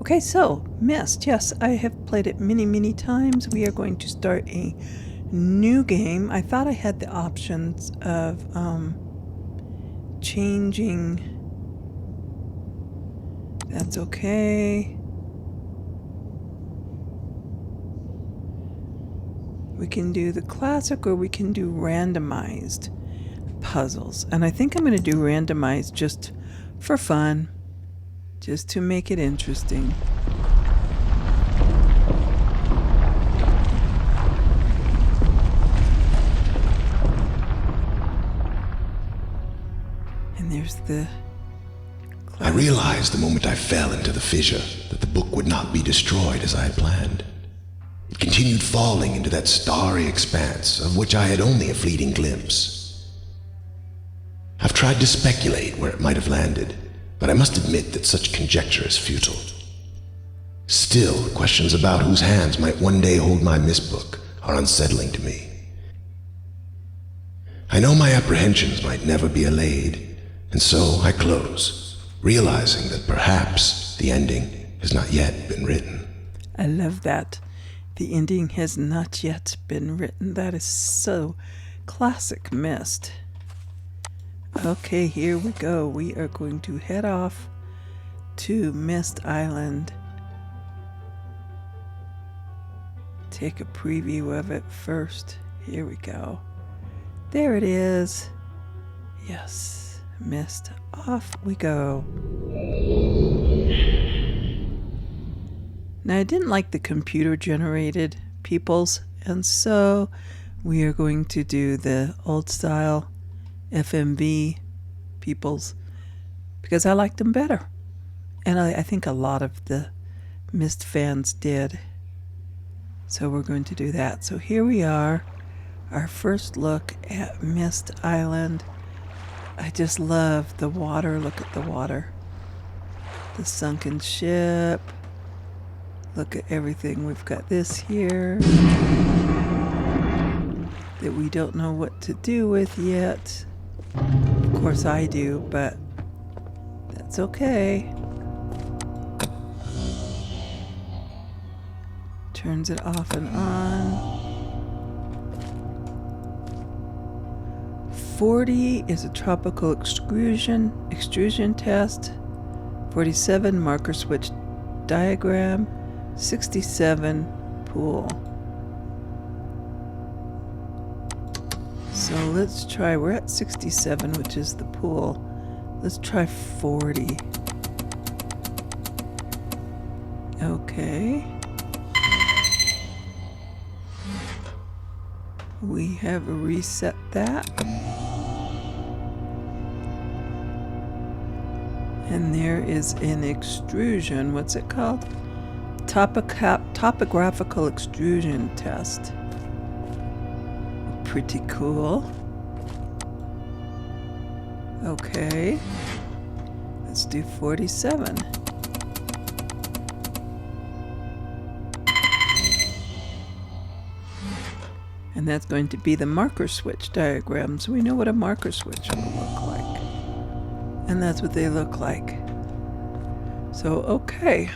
Okay, so Myst. Yes, I have played it many times. We are going to start a new game. I thought I had the options of changing. That's okay. We can do the classic or we can do randomized puzzles. And I think I'm going to do randomized just for fun, just to make it interesting. And there's the I realized the moment I fell into the fissure that the book would not be destroyed as I had planned. It continued falling into that starry expanse of which I had only a fleeting glimpse. I've tried to speculate where it might have landed, but I must admit that such conjecture is futile. Still, questions about whose hands might one day hold my Myst book are unsettling to me. I know my apprehensions might never be allayed, and so I close, realizing that perhaps the ending has not yet been written. I love that. The ending has not yet been written. That is so classic Myst. Okay, here we go. We are going to head off to Myst Island. Take a preview of it first. Here we go. There it is. Yes, Myst. Off we go. Now, I didn't like the computer-generated peoples, and so we are going to do the old-style FMV peoples because I liked them better. And I think a lot of the Myst fans did. So we're going to do that. So here we are, our first look at Myst Island. I just love the water. Look at the water. The sunken ship. Look at everything. We've got this here that we don't know what to do with yet. Of course I do, but that's okay. Turns it off and on. 40 is a tropical extrusion test. 47 marker switch diagram. 67 pool. So let's try, we're at 67, which is the pool. Let's try 40. Okay. We have reset that. And there is an extrusion, what's it called? Topographical extrusion test. Pretty cool. Okay. Let's do 47. And that's going to be the marker switch diagram, so we know what a marker switch will look like. And that's what they look like. So, okay.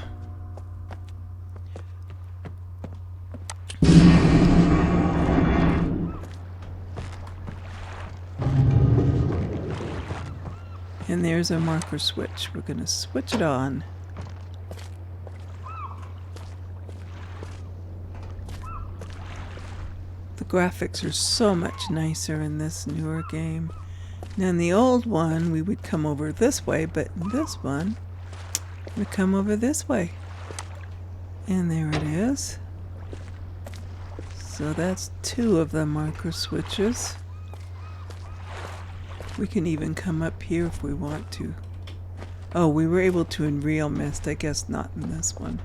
And there's a marker switch. We're going to switch it on. The graphics are so much nicer in this newer game. Now in the old one, we would come over this way, but in this one, we come over this way. And there it is. So that's 2 of the marker switches. We can even come up here if we want to. Oh, we were able to in real Myst. I guess not in this one.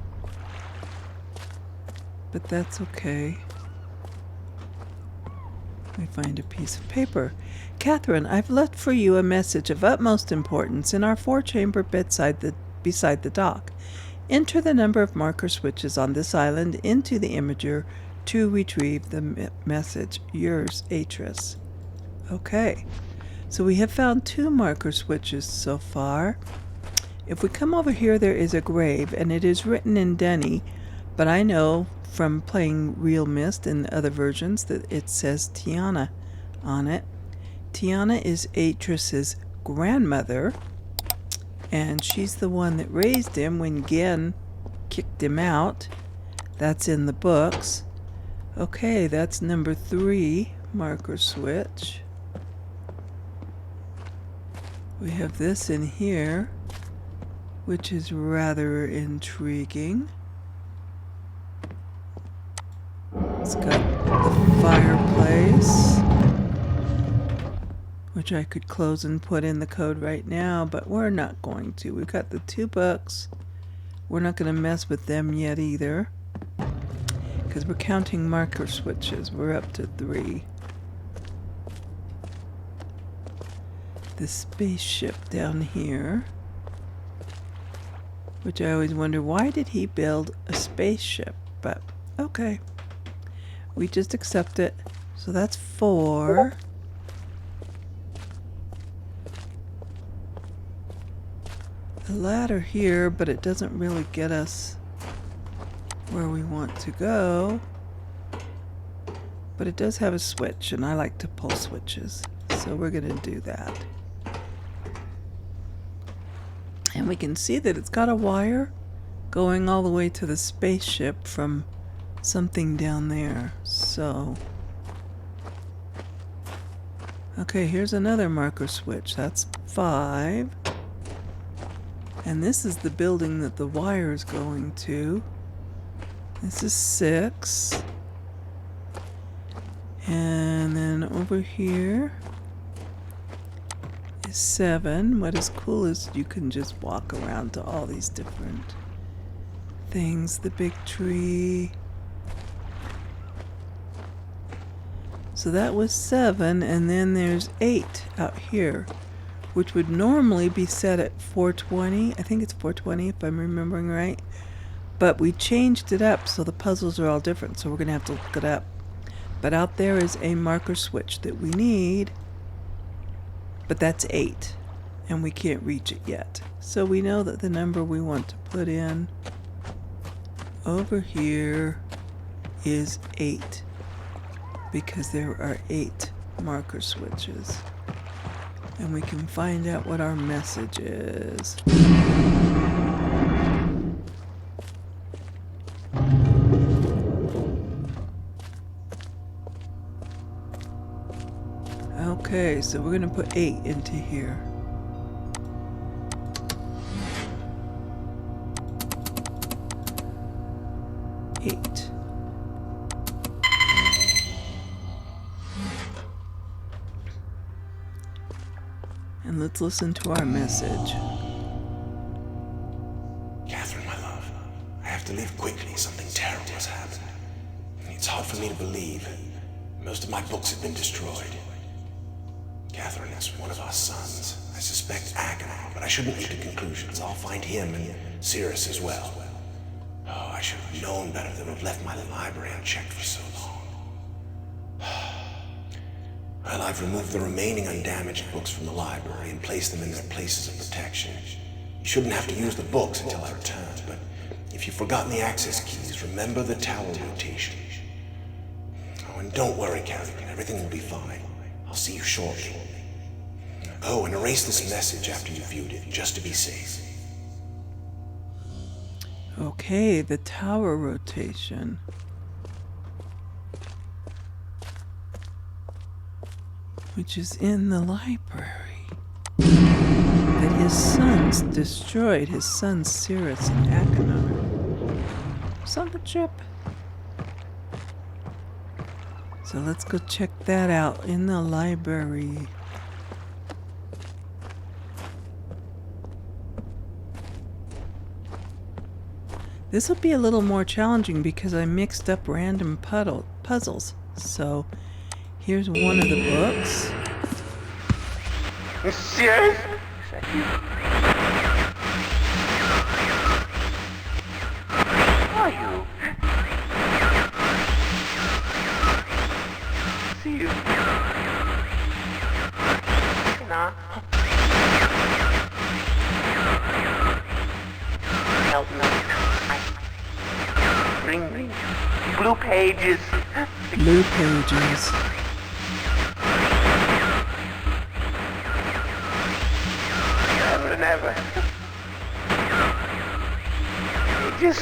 But that's okay. We find a piece of paper. Catherine, I've left for you a message of utmost importance in our 4-chamber beside the dock. Enter the number of marker switches on this island into the imager to retrieve the message. Yours, Atris. Okay. So we have found 2 marker switches so far. If we come over here, there is a grave, and it is written in Denny, but I know from playing Real Myst and other versions that it says Tiana on it. Tiana is Atrus's grandmother, and she's the one that raised him when Gen kicked him out. That's in the books. Okay, that's number 3 marker switch. We have this in here, which is rather intriguing. It's got the fireplace, which I could close and put in the code right now, but we're not going to. We've got the 2 books. We're not going to mess with them yet either, because we're counting marker switches. We're up to 3. The spaceship down here, which I always wonder, why did he build a spaceship? But okay, we just accept it. So that's 4. The ladder here, but it doesn't really get us where we want to go. But it does have a switch, and I like to pull switches, so we're going to do that. And we can see that it's got a wire going all the way to the spaceship from something down there. So, okay, here's another marker switch. That's 5. And this is the building that the wire is going to. This is 6. And then over here is 7. What is cool is you can just walk around to all these different things. The big tree. So that was 7, and then there's 8 out here, which would normally be set at 420. I think it's 420 if I'm remembering right. But we changed it up so the puzzles are all different, so we're going to have to look it up. But out there is a marker switch that we need, but that's 8, and we can't reach it yet. So we know that the number we want to put in over here is 8, because there are 8 marker switches. And we can find out what our message is. Okay, so we're going to put 8 into here. And let's listen to our message. Catherine, my love, I have to leave quickly. Something terrible has happened. It's hard for me to believe. Most of my books have been destroyed. Catherine is one of our sons. I suspect Agamemnon, but I shouldn't leap to conclusions. I'll find him and Cirrus as well. Oh, I should have known better than to have left my library unchecked for so long. Well, I've removed the remaining undamaged books from the library and placed them in their places of protection. You shouldn't have to use the books until I return, but if you've forgotten the access keys, remember the tower rotation. Oh, and don't worry, Catherine. Everything will be fine. I'll see you shortly. Oh, and erase this message after you've viewed it, just to be safe. Okay, the tower rotation. Which is in the library. That his sons destroyed. His sons Cirrus and Agamemnon. Son of a chip. So let's go check that out in the library. This will be a little more challenging because I mixed up random puzzles. So here's one of the books. Monsieur? Are you? See you. Nah. Bring me blue pages. Blue pages. Never and ever. Pages.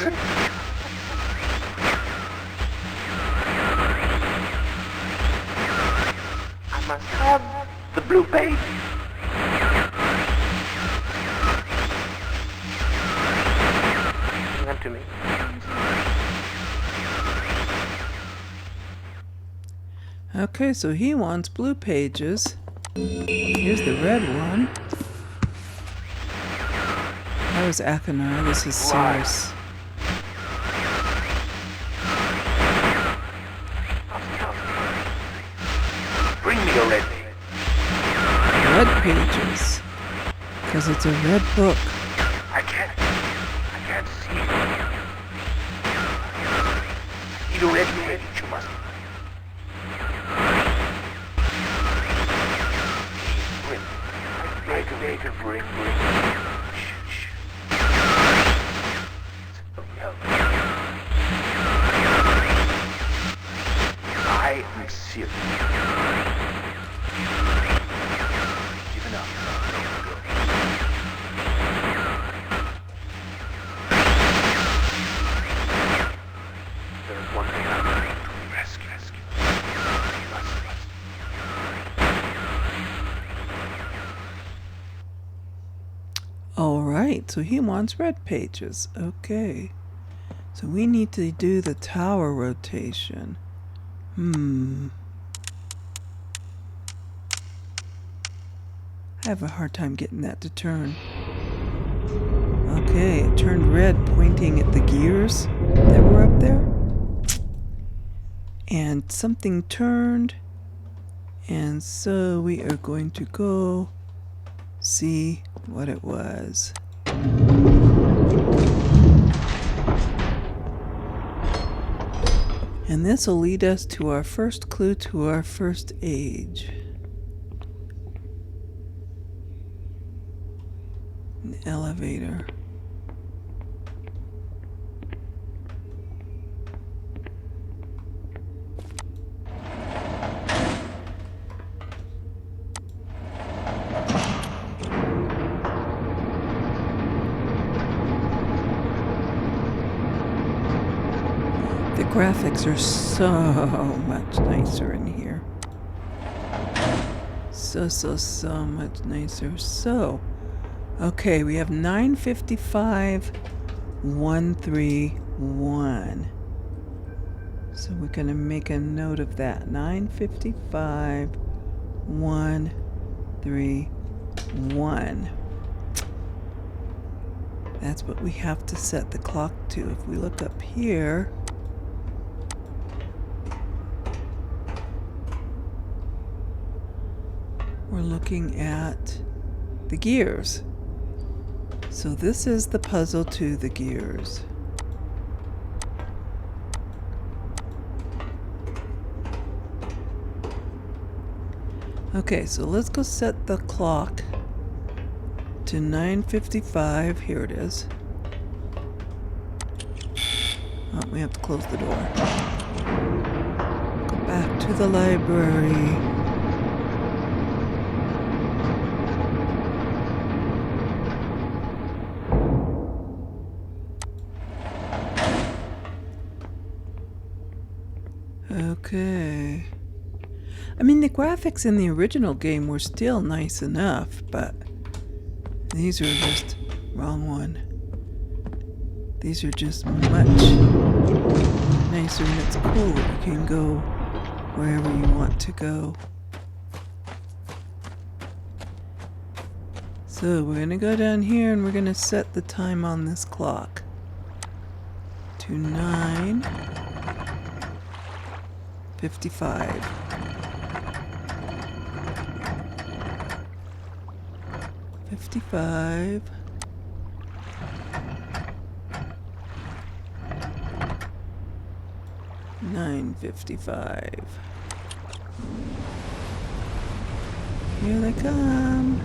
I must have the blue page. Bring them to me. Okay, so he wants blue pages. Here's the red one. That was Akanar. This is Cirrus. Bring me a red page. Red pages. Because it's a red book. I can't see. Need a red page, you must. Bring. Shh. I am serious. Give it up. There is one thing I'm going to rescue. You must. Alright, so he wants red pages. Okay. So we need to do the tower rotation. I have a hard time getting that to turn. Okay, it turned red, pointing at the gears that were up there. And something turned. And so we are going to go see what it was. And this will lead us to our first clue to our first age. An elevator. The graphics are so much nicer in here. So much nicer. So, okay, we have 955, 131. So we're going to make a note of that. 955, 131. That's what we have to set the clock to. If we look up here, we're looking at the gears. So this is the puzzle to the gears. Okay, so let's go set the clock to 9:55. Here it is. Oh, we have to close the door. Go back to the library. Okay. I mean, the graphics in the original game were still nice enough, but these are just... wrong one. These are just much nicer, and it's cool. You can go wherever you want to go. So we're going to go down here and we're going to set the time on this clock to 9:55. 55. $9:55. Here they come.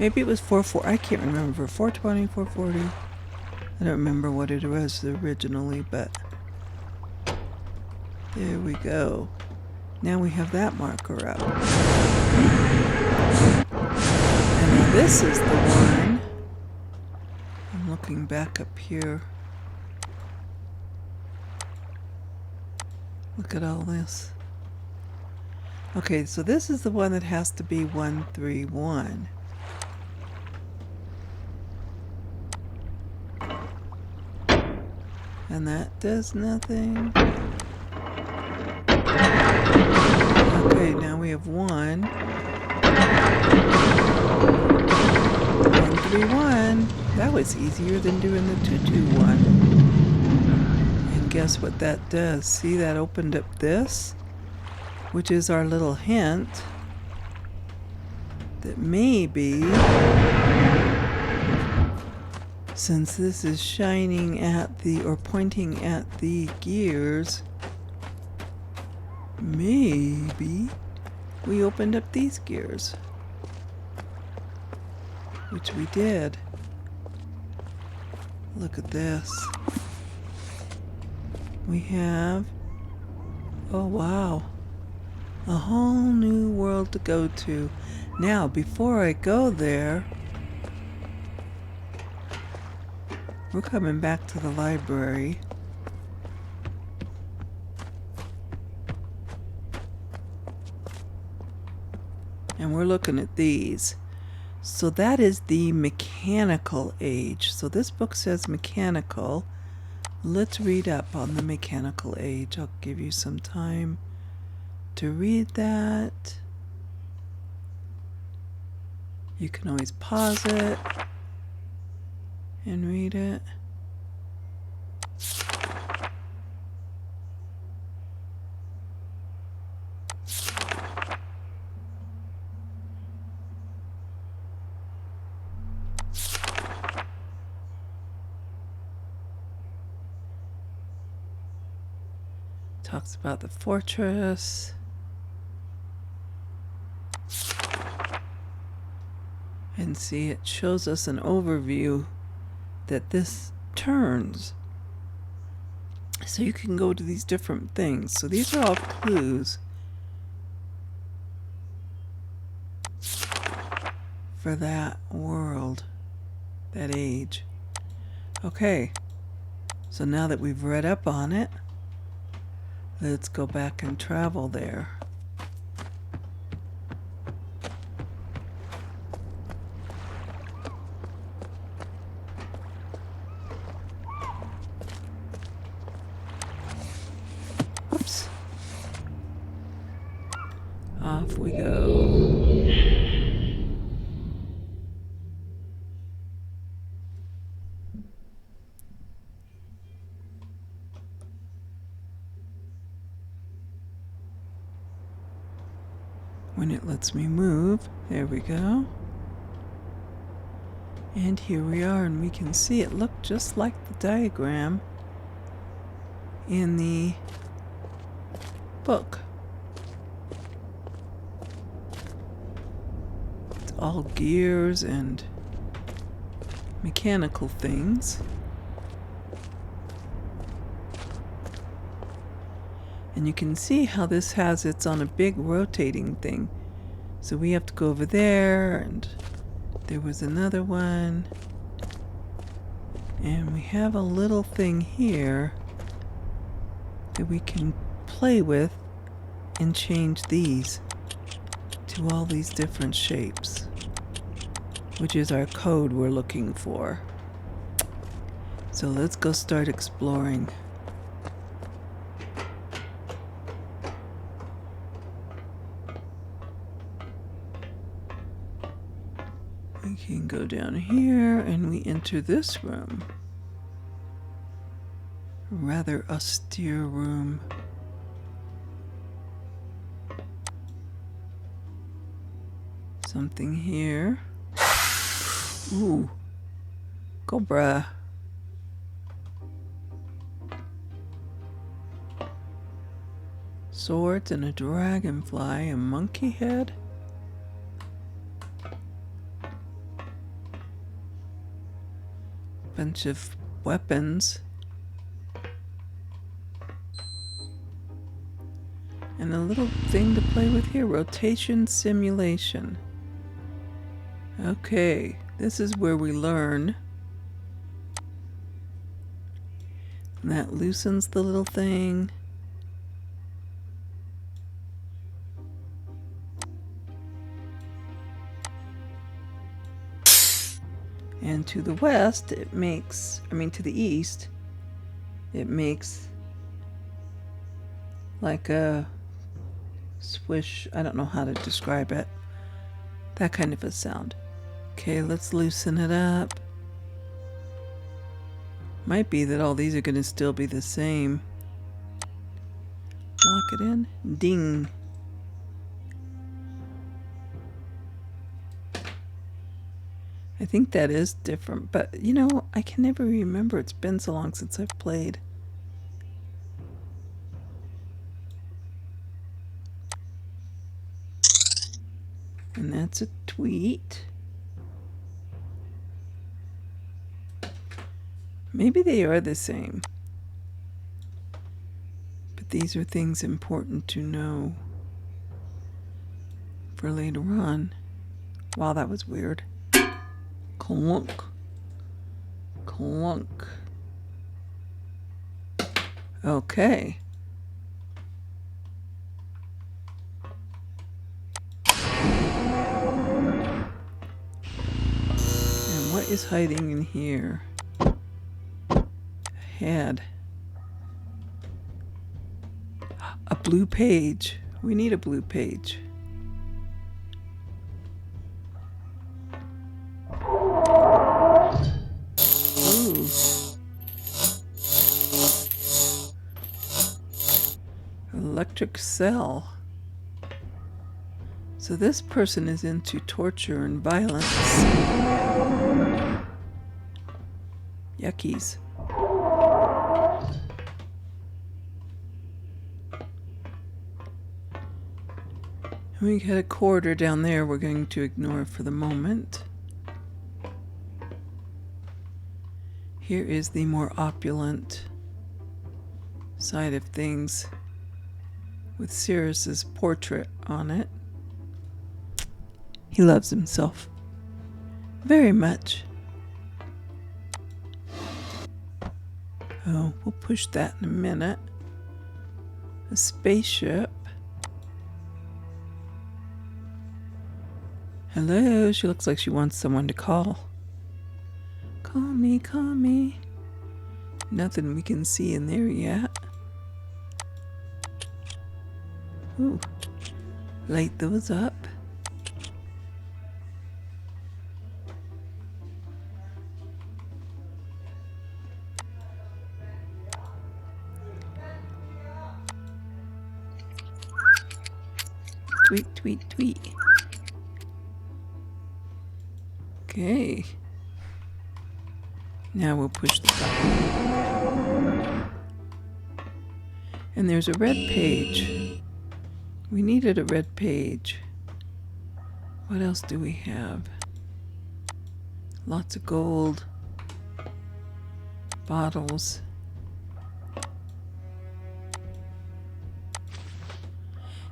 Maybe it was 440. I can't remember. 420, 440. I don't remember what it was originally, but there we go. Now we have that marker up. And now this is the one. I'm looking back up here. Look at all this. Okay, so this is the one that has to be 131. And that does nothing. Okay, now we have 131. That was easier than doing the 221. And guess what that does? See, that opened up this, which is our little hint that maybe, since this is shining at the, or pointing at the gears, maybe we opened up these gears, which we did. Look at this. We have, oh wow, a whole new world to go to. Now, before I go there, we're coming back to the library. And we're looking at these. So that is the mechanical age. So this book says mechanical. Let's read up on the mechanical age. I'll give you some time to read that. You can always pause it and read it. Talks about the fortress. And see, it shows us an overview that this turns. So you can go to these different things. So these are all clues for that world, that age. Okay, so now that we've read up on it, let's go back and travel there. Oops. Off we go. When it lets me move, there we go. And here we are, and we can see it looked just like the diagram in the book. It's all gears and mechanical things. And you can see how this has, it's on a big rotating thing. So we have to go over there, and there was another one. And we have a little thing here that we can play with and change these to all these different shapes, which is our code we're looking for. So let's go start exploring. We can go down here and we enter this room. Rather austere room. Something here. Ooh. Cobra. Swords and a dragonfly, a monkey head. Bunch of weapons. And a little thing to play with here, rotation simulation. Okay, this is where we learn. And that loosens the little thing. And to the west, it makes, to the east, it makes like a swish. I don't know how to describe it. That kind of a sound. Okay, let's loosen it up. Might be that all these are going to still be the same. Lock it in. Ding. I think that is different, but you know, I can never remember. It's been so long since I've played. And that's a tweet. Maybe they are the same. But these are things important to know for later on. Wow, that was weird. Clunk. Clunk. Okay. And what is hiding in here? Head. A blue page. We need a blue page. Ooh. Electric cell. So this person is into torture and violence. Yuckies. We got a quarter down there we're going to ignore for the moment. Here is the more opulent side of things with Sirius's portrait on it. He loves himself very much. Oh, we'll push that in a minute. A spaceship. Hello, she looks like she wants someone to call. Call me, call me. Nothing we can see in there yet. Ooh, light those up. Tweet, tweet, tweet. Okay. Now we'll push the button. And there's a red page. We needed a red page. What else do we have? Lots of gold. Bottles.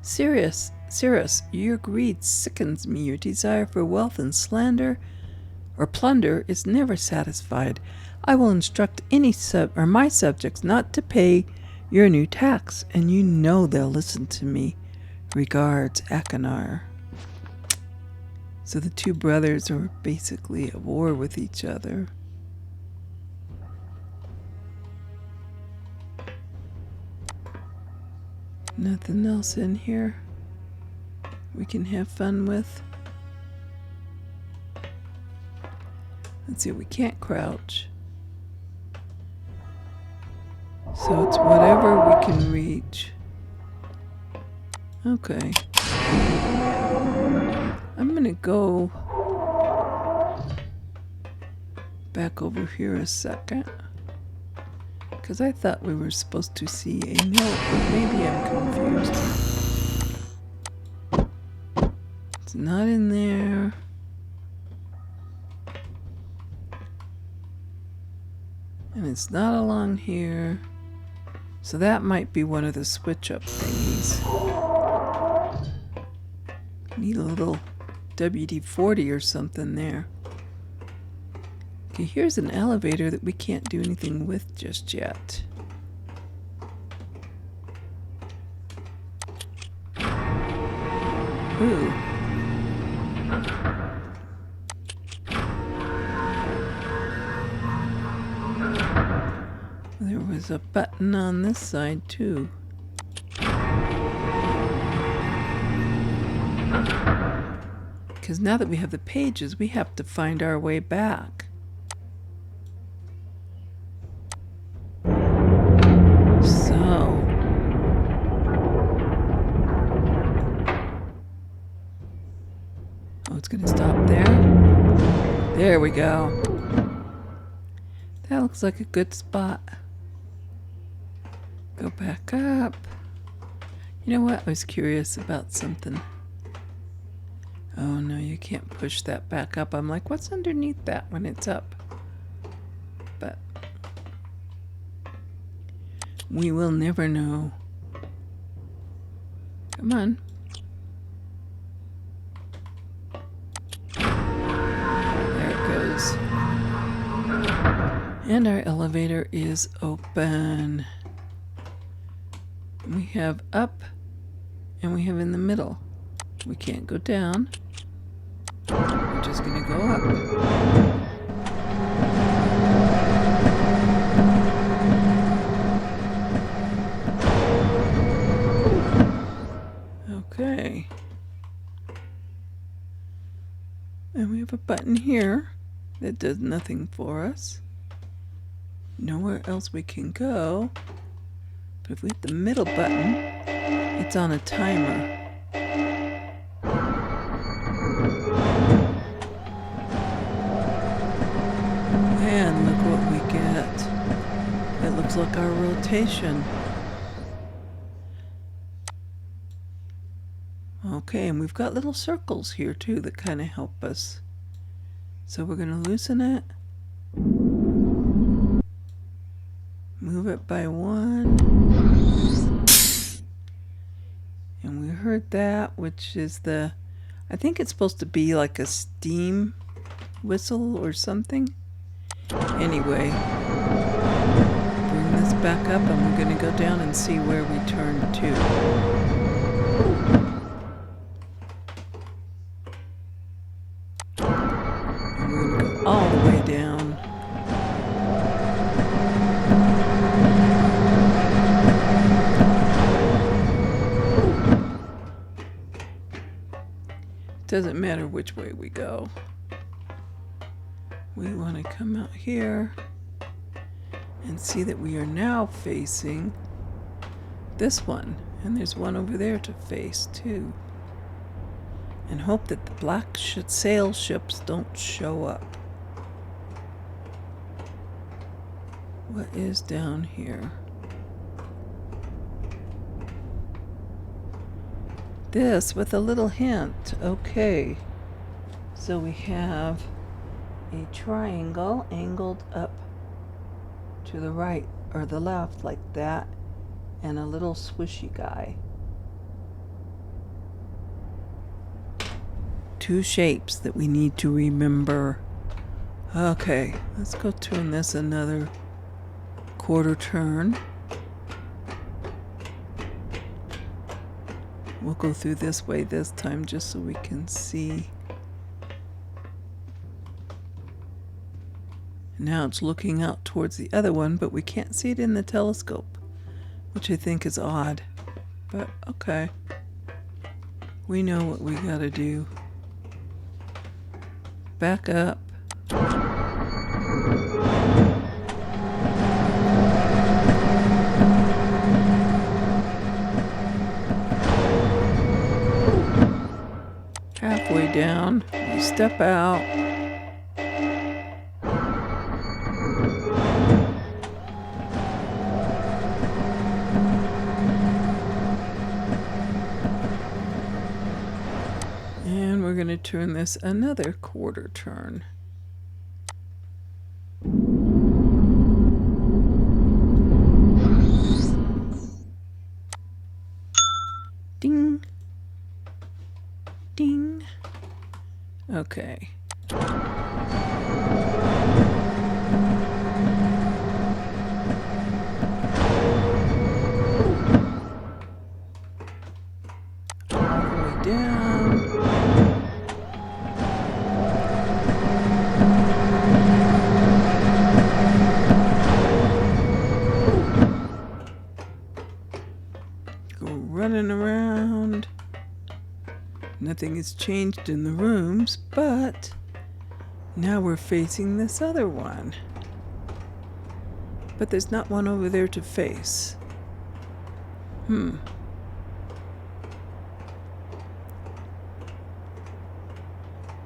Sirius, your greed sickens me. Your desire for wealth and slander or plunder is never satisfied. I will instruct my subjects not to pay your new tax, and you know they'll listen to me. Regards, Akanar. So the two brothers are basically at war with each other. Nothing else in here we can have fun with. Let's see, we can't crouch. So it's whatever we can reach. Okay. I'm gonna go back over here a second. Because I thought we were supposed to see a note, but maybe I'm confused. It's not in there. And it's not along here. So that might be one of the switch up thingies. Need a little WD-40 or something there. Okay, here's an elevator that we can't do anything with just yet. Ooh. There was a button on this side too. Because now that we have the pages, we have to find our way back. So. Oh, it's going to stop there. There we go. That looks like a good spot. Go back up. You know what? I was curious about something. Oh no, you can't push that back up. I'm like, what's underneath that when it's up? But we will never know. Come on. There it goes. And our elevator is open. We have up and we have in the middle. We can't go down. We're just gonna go up. Okay. And we have a button here that does nothing for us. Nowhere else we can go. But if we hit the middle button, it's on a timer. And look what we get. It looks like our rotation. Okay, and we've got little circles here too that kind of help us. So we're going to loosen it. Move it by one. And we heard that, which is the... I think it's supposed to be like a steam whistle or something. Anyway, bring this back up and we're going to go down and see where we turn to. And we're going to go all the way down. Doesn't matter which way we go. We want to come out here and see that we are now facing this one. And there's one over there to face too. And hope that the black sail ships don't show up. What is down here? This with a little hint. Okay. So we have a triangle angled up to the right or the left like that, and a little swishy guy. Two shapes that we need to remember. Okay, let's go turn this another quarter turn. We'll go through this way this time just so we can see. Now it's looking out towards the other one, but we can't see it in the telescope, which I think is odd. But okay. We know what we gotta do. Back up. Halfway down, we step out. And we're going to turn this another quarter turn. Okay. All the way down. Go running around. Nothing has changed in the rooms, but now we're facing this other one. But there's not one over there to face.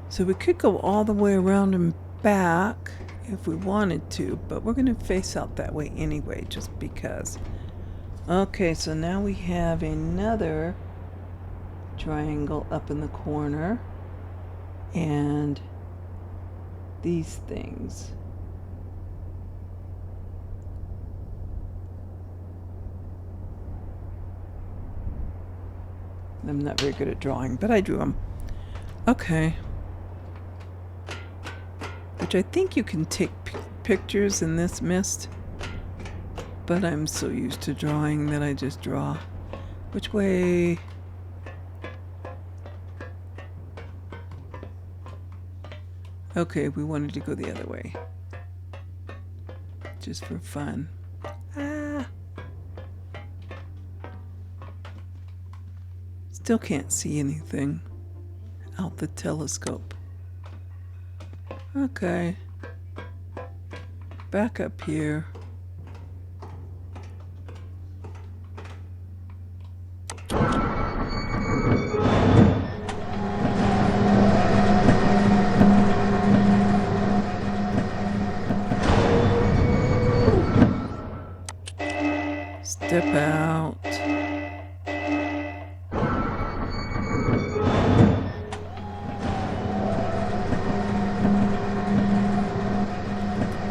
So we could go all the way around and back if we wanted to, but we're going to face out that way anyway, just because. Okay, so now we have another triangle up in the corner. And these things. I'm not very good at drawing, but I drew them. Okay. Which I think you can take pictures in this Myst. But I'm so used to drawing that I just draw. Which way? Okay, we wanted to go the other way. Just for fun. Ah. Still can't see anything out the telescope. Okay. Back up here. Step out.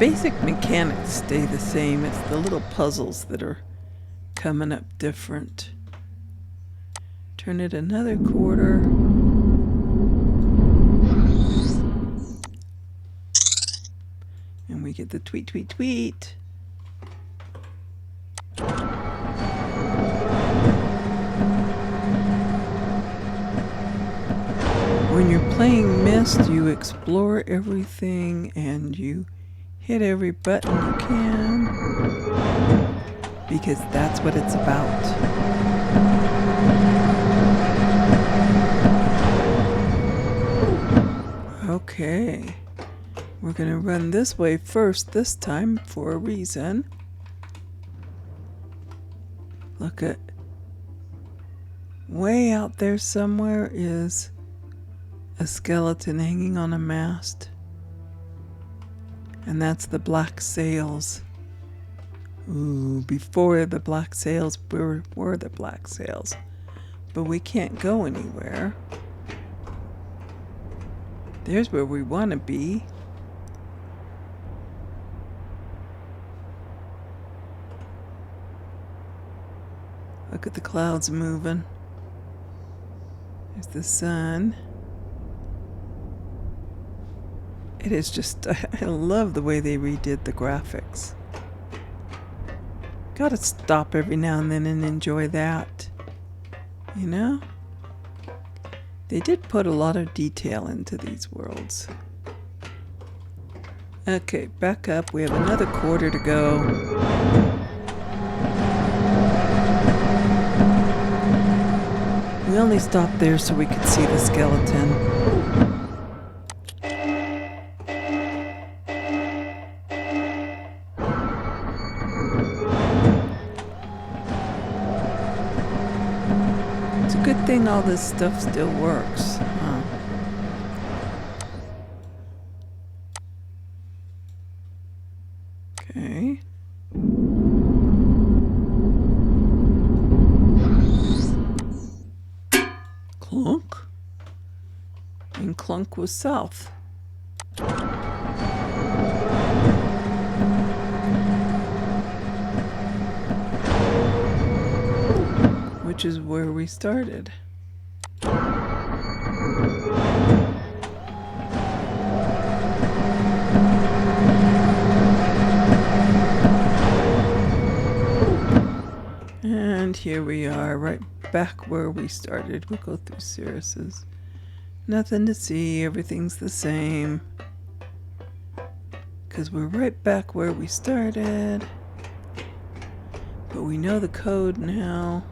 Basic mechanics stay the same. It's the little puzzles that are coming up different. Turn it another quarter. And we get the tweet, tweet, tweet. When you're playing Myst, you explore everything and you hit every button you can, because that's what it's about. Okay, we're gonna run this way first this time for a reason. Look at, way out there somewhere is a skeleton hanging on a mast. And that's the black sails. Ooh, before the black sails were the black sails. But we can't go anywhere. There's where we want to be. Look at the clouds moving. There's the sun. It is just, I love the way they redid the graphics. Gotta stop every now and then and enjoy that. You know? They did put a lot of detail into these worlds. Okay, back up. We have another quarter to go. We only stopped there so we could see the skeleton. Good thing all this stuff still works. Huh? Okay. Clunk. And Clunk was south. Which is where we started. And here we are, right back where we started. We'll go through Cirrus's. Nothing to see, everything's the same. Because we're right back where we started. But we know the code now.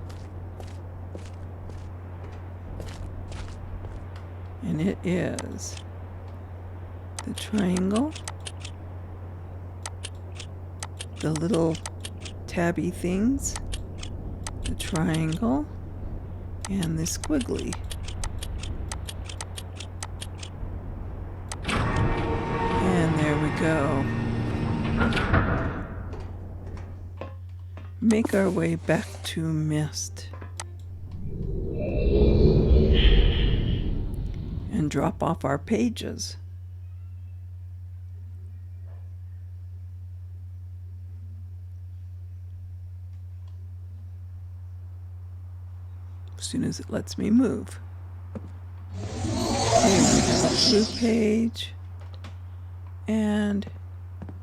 And it is the triangle, the little tabby things, the triangle, and the squiggly. And there we go. Make our way back to Myst. And drop off our pages. As soon as it lets me move. Okay, we have a blue page and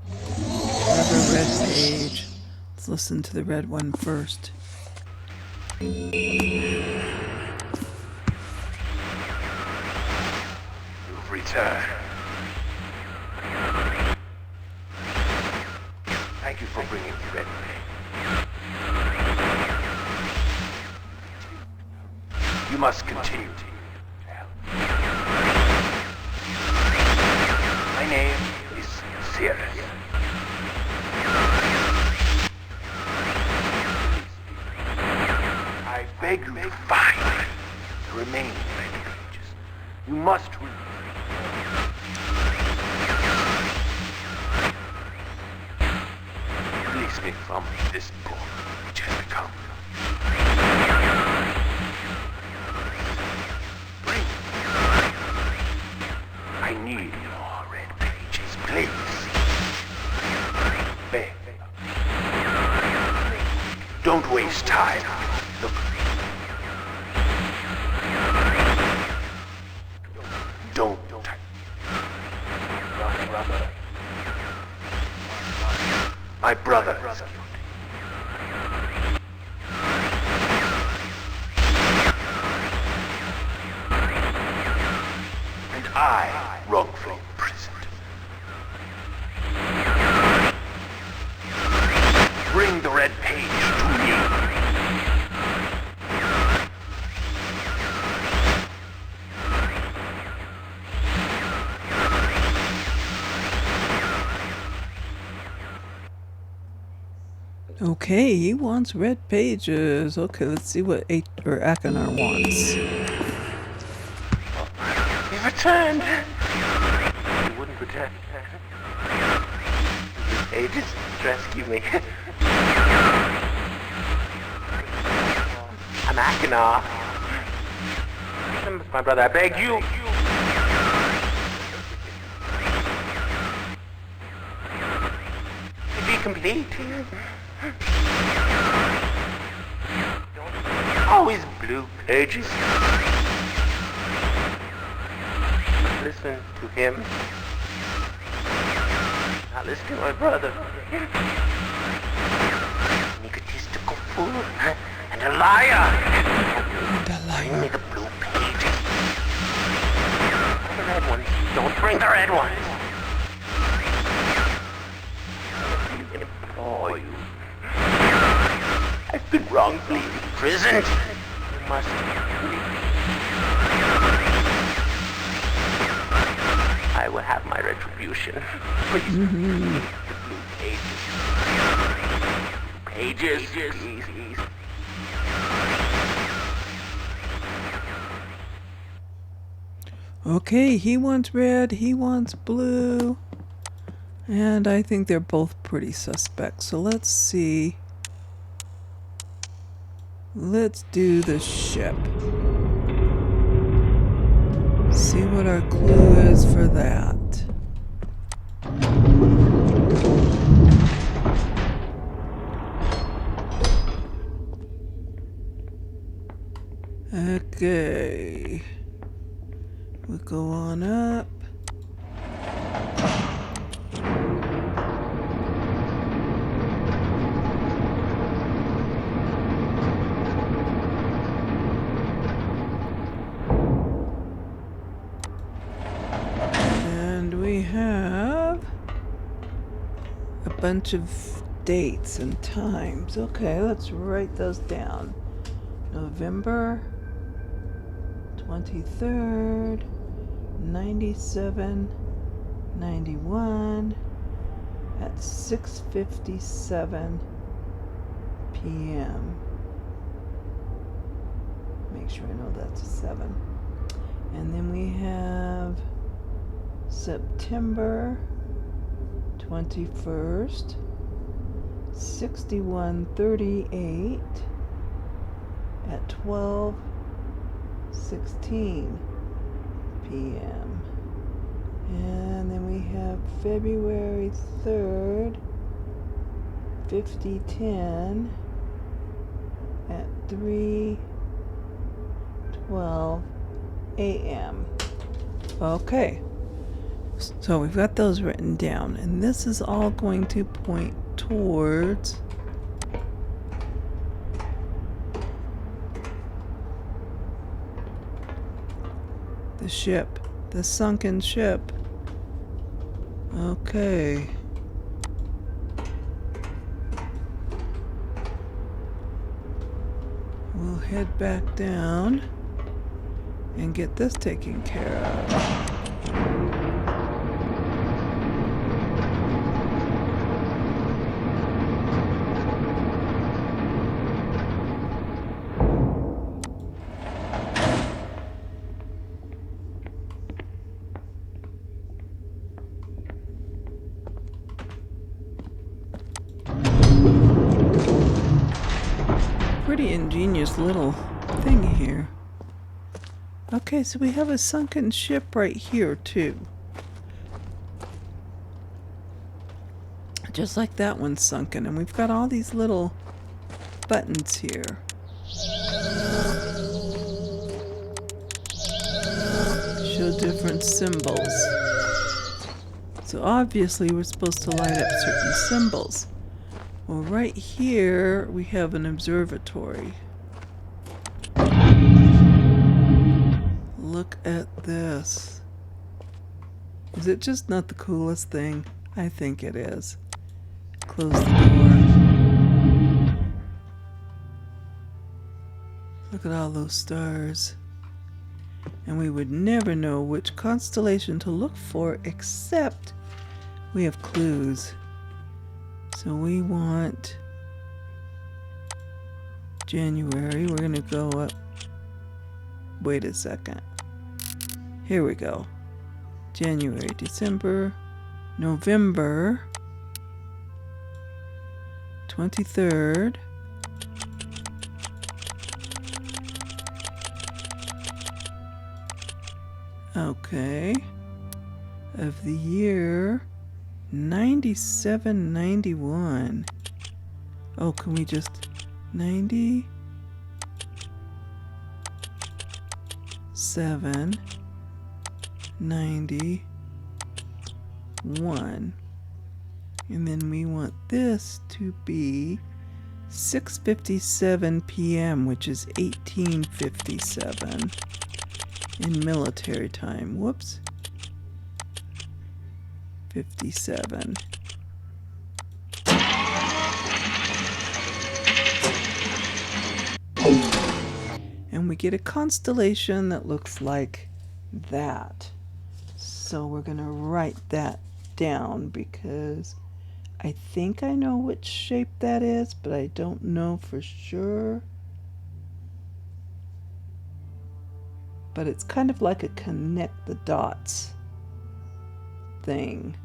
another red page. Let's listen to the red one first. You've returned. Thank you for bringing the red page. You must continue. My name is Cyan. I beg you to find the remaining red pages. You must read. Release me from this book which has become. I need more red pages, please. Beg. Don't waste time. Look. Don't. My brother is killed. And I wrongfully imprisoned. Bring the red page to me. Okay, he wants red pages. Okay, let's see what Akanar wants. You've returned. You wouldn't return. These pages rescue me. I'm Akanar. My brother, I beg you. Be complete. Always blue pages. Listen to him. Not listen to my brother. An egotistical fool and a liar. Bring me the blue pages. The red ones. Don't bring the red ones. I implore you. I've been wrongfully imprisoned. You must leave. I will have my retribution. Please, the blue pages. Pages, please. Okay, he wants red, he wants blue. And I think they're both pretty suspect. So let's see. Let's do the ship. See what our clue is for that. Okay. We'll go on up. bunch of dates and times. Okay, let's write those down. November 23rd, 97, 91 at 6:57 p.m. Make sure I know that's a 7. And then we have September 21st, 61:38 at 12:16 p.m. And then we have February 3rd, 50:10 at 3:12 a.m. Okay, so we've got those written down, and this is all going to point towards the ship, the sunken ship. Okay. We'll head back down and get this taken care of. Pretty ingenious little thing here. Okay, so we have a sunken ship right here too. Just like that one's sunken, and we've got all these little buttons here. Show different symbols. So obviously we're supposed to light up certain symbols. Well, right here we have an observatory. Look at this. Is it just not the coolest thing? I think it is. Close the door. Look at all those stars. And we would never know which constellation to look for except we have clues. So we want January. We're going to go up. Wait a second. Here we go. January, December, November 23rd. Okay. Of the year 97-91. Oh, can we just 97-91. And then we want this to be 6:57 p.m., which is 1857 in military time. Whoops. 57. And we get a constellation that looks like that. So we're going to write that down because I think I know which shape that is, but I don't know for sure. But it's kind of like a connect the dots thing.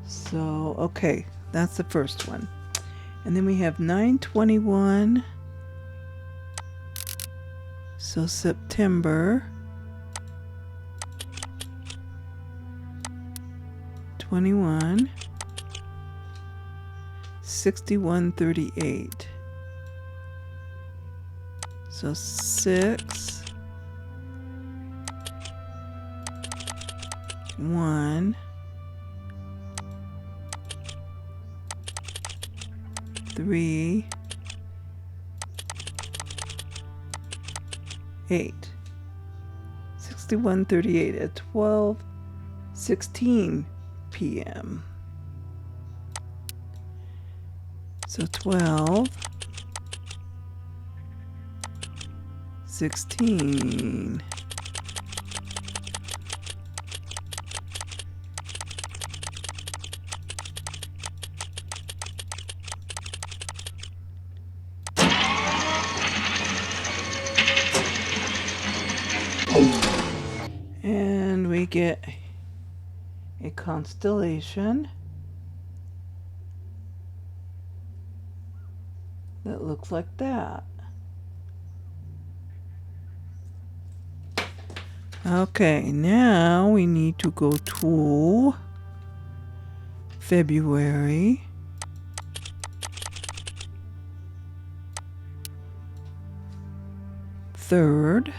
So, okay, that's the first one. And then we have 9/21. So September 21, 61:38. So 6, 1, 3, 8. 61:38 at 12:16 16 p.m. So 12, 16. And we get a constellation that looks like that. Okay, now we need to go to February. Third.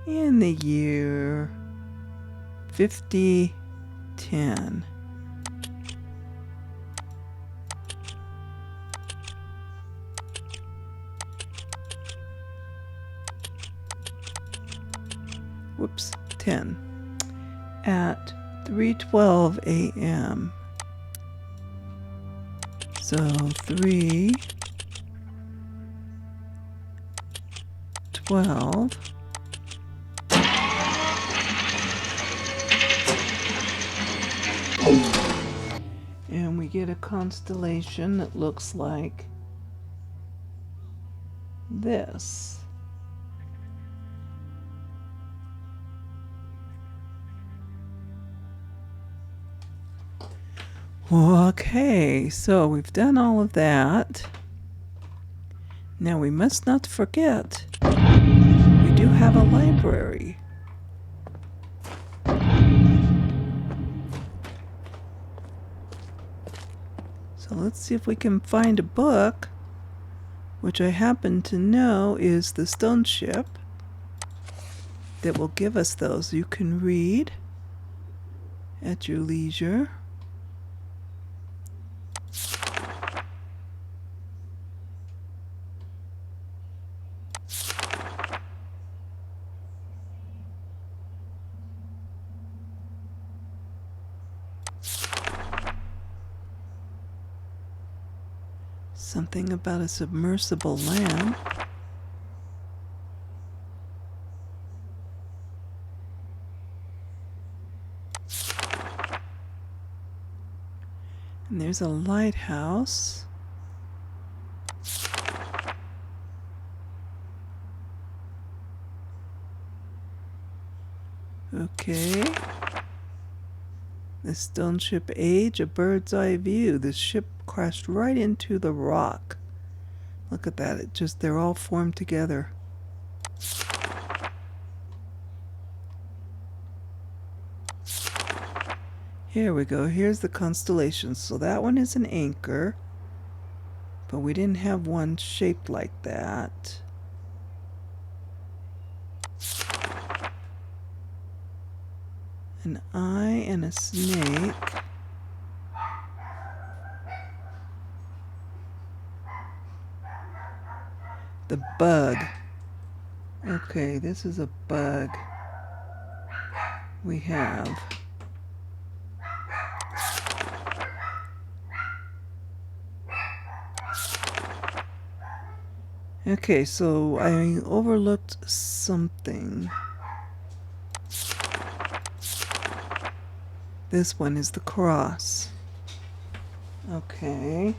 In the year 5010. Whoops, 10. At 3:12 a.m. So 3:12. And we get a constellation that looks like this. Okay, so we've done all of that. Now we must not forget, we do have a library. So let's see if we can find a book, which I happen to know is the Stone Ship, that will give us those. You can read at your leisure. Something about a submersible lamp. And there's a lighthouse. Okay. The stone ship age, a bird's eye view. The ship crashed right into the rock. Look at that. They're all formed together. Here we go. Here's the constellation. So that one is an anchor, but we didn't have one shaped like that. An eye and a snake. The bug. Okay, this is a bug. We have okay, so I overlooked something. This one is the cross. Okay.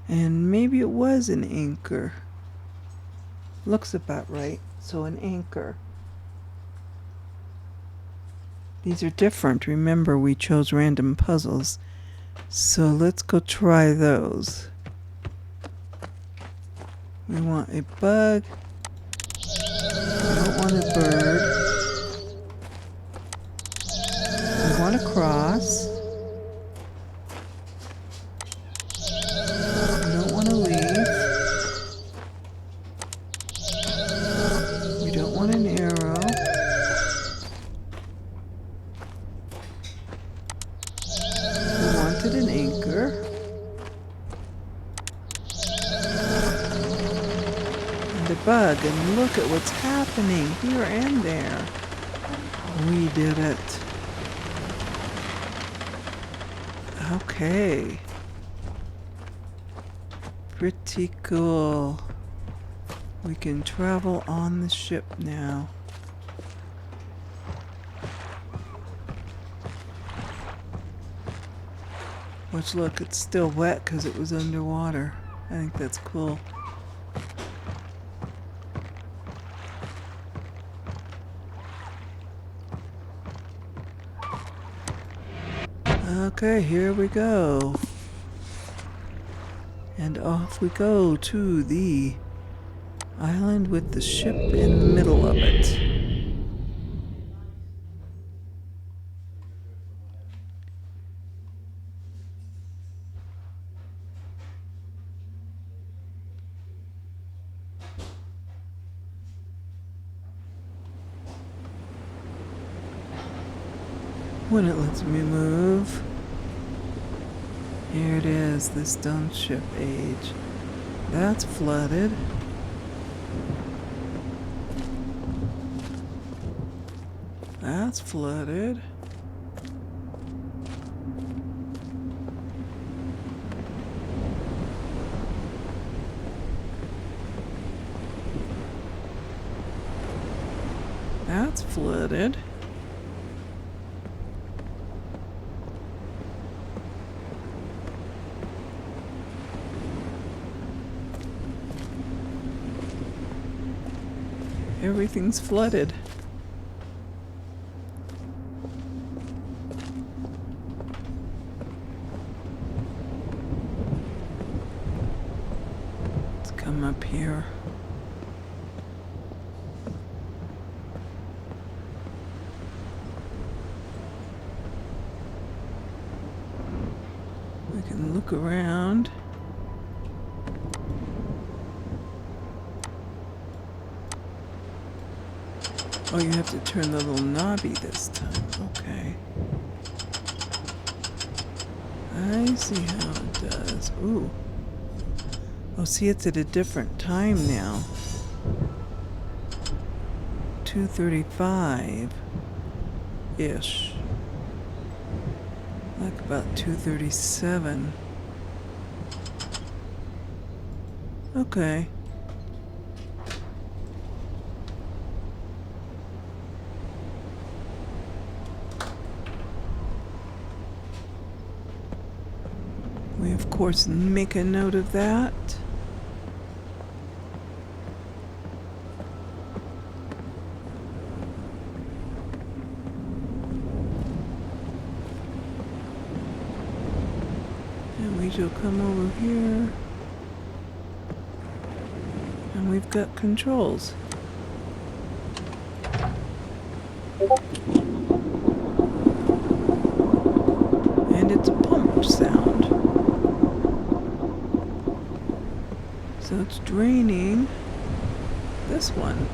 And maybe it was an anchor. Looks about right. So an anchor. These are different. Remember, we chose random puzzles. So let's go try those. We want a bug. We don't want a bird. We want a cross. We don't want a leaf. We don't want an arrow. planted an anchor. And a bug, and look at what's happening here and there. We did it. Okay. Pretty cool. We can travel on the ship now. Which, look, it's still wet because it was underwater. I think that's cool. Okay, here we go. And off we go to the island with the ship in the middle of it. When it lets me move. Here it is, the stone ship age. That's flooded. That's flooded. That's flooded. Everything's flooded. Let's come up here. We can look around. Oh, you have to turn the little knobby this time. Okay. I see how it does. Ooh. Oh, see, it's at a different time now. 2:35-ish. Like about 2:37. Okay. We, of course, make a note of that. And we shall come over here. And we've got controls. And it's a pump sound. So it's draining this one.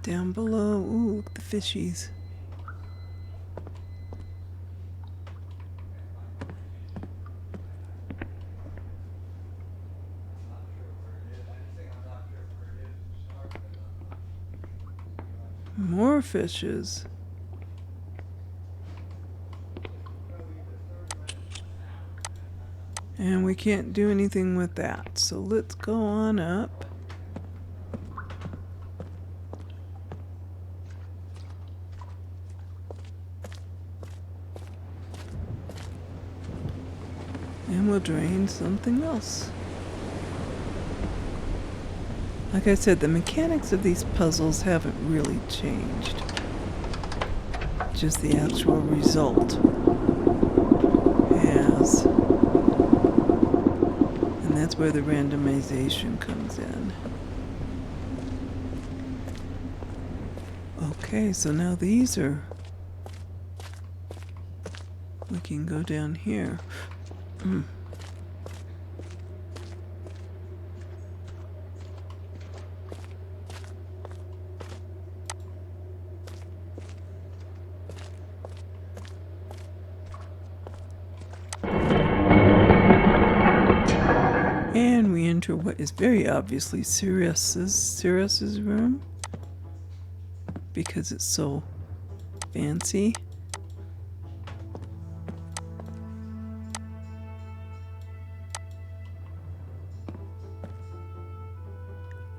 Down below, ooh, the fishies. More fishes. And we can't do anything with that. So let's go on up. And we'll drain something else. Like I said, the mechanics of these puzzles haven't really changed. Just the actual result has. And that's where the randomization comes in. Okay, so now these are... We can go down here. enter what is very obviously Sirius's room because it's so fancy.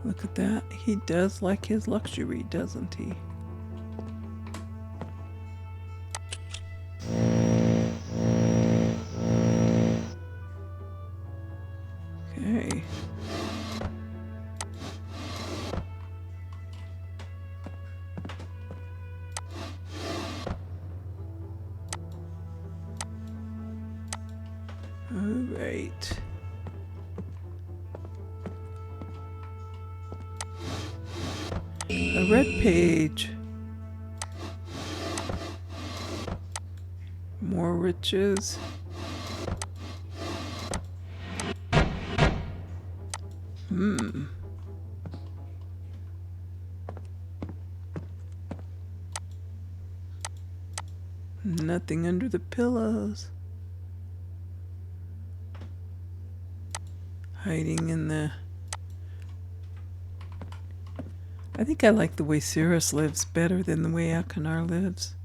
Look at that. He does like his luxury, doesn't he? Okay. All right. A red page. More riches. Nothing under the pillows. Hiding in the... I think I like the way Sirius lives better than the way Akanar lives.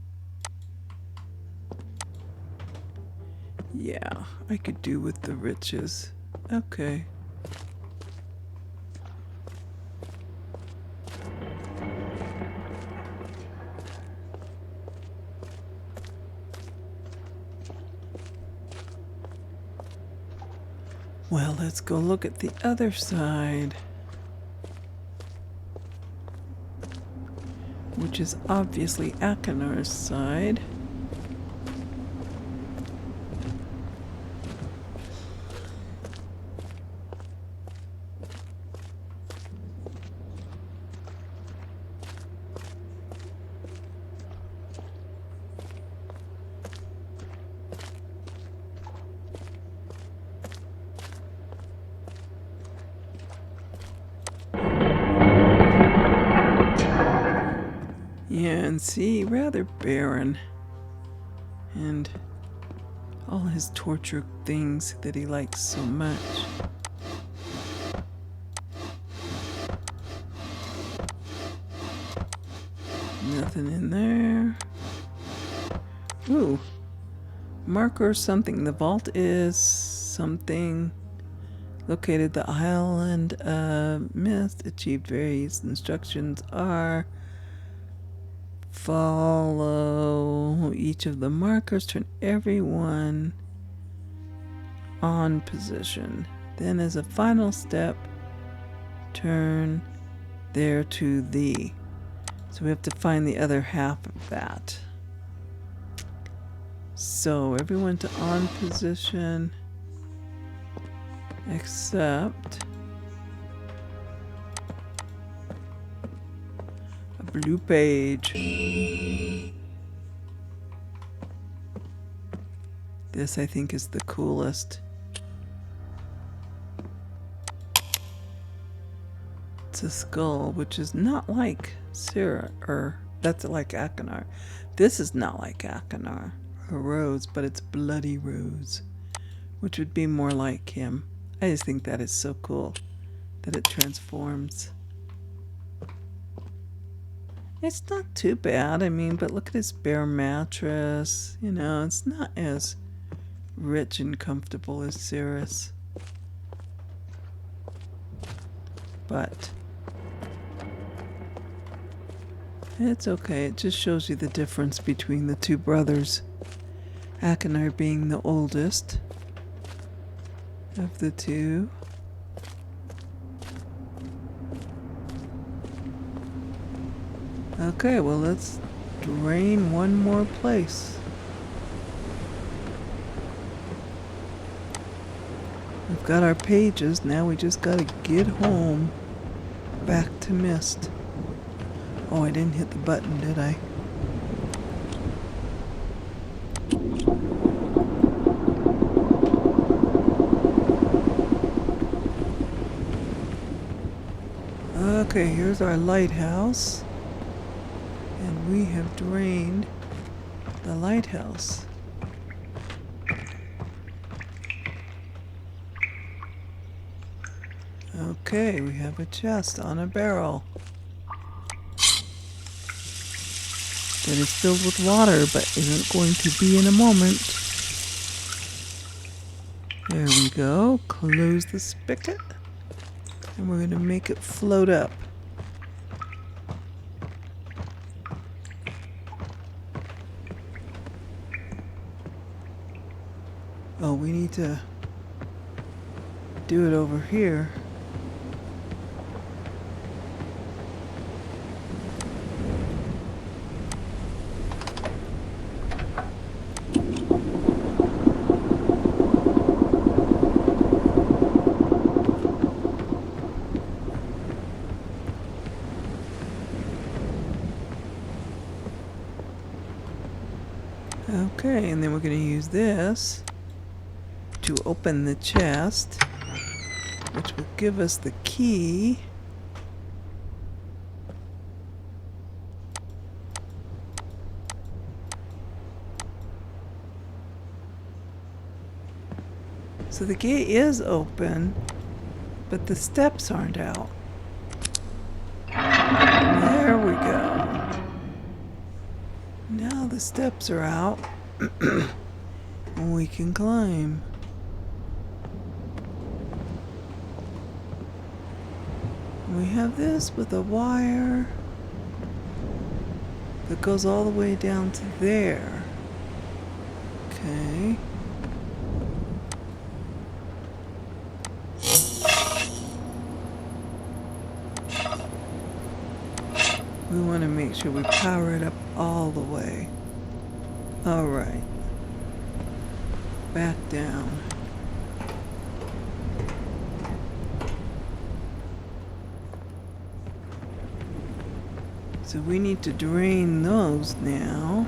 Yeah, I could do with the riches. Okay. Well, let's go look at the other side. Which is obviously Akanar's side. Yeah, and see, rather barren. And all his torture things that he likes so much. Nothing in there. Ooh. Marker something. The vault is something. Located the island of Myst. Achieved various instructions are... Follow each of the markers, turn everyone on position. Then as a final step, turn there to thee. So we have to find the other half of that. So everyone to on position except blue page. This I think is the coolest. It's a skull, which is not like that's like Akanar. This is not like Akanar. A rose, but it's bloody rose, which would be more like him. I just think that is so cool that it transforms. It's not too bad, I mean, but look at his bare mattress. You know, it's not as rich and comfortable as Sirius. But it's okay. It just shows you the difference between the two brothers. Akanar being the oldest of the two. Okay, well, let's drain one more place. We've got our pages, now we just gotta get home. Back to Myst. Oh, I didn't hit the button, did I? Okay, here's our lighthouse. And we have drained the lighthouse. Okay, we have a chest on a barrel that is filled with water, but isn't going to be in a moment. There we go. Close the spigot. And we're going to make it float up. Oh, we need to do it over here. Okay, and then we're going to use this to open the chest, which will give us the key. So the gate is open, but the steps aren't out. There we go. Now the steps are out, and we can climb. We have this with a wire that goes all the way down to there. Okay. We want to make sure we power it up all the way. All right. Back down. So we need to drain those now.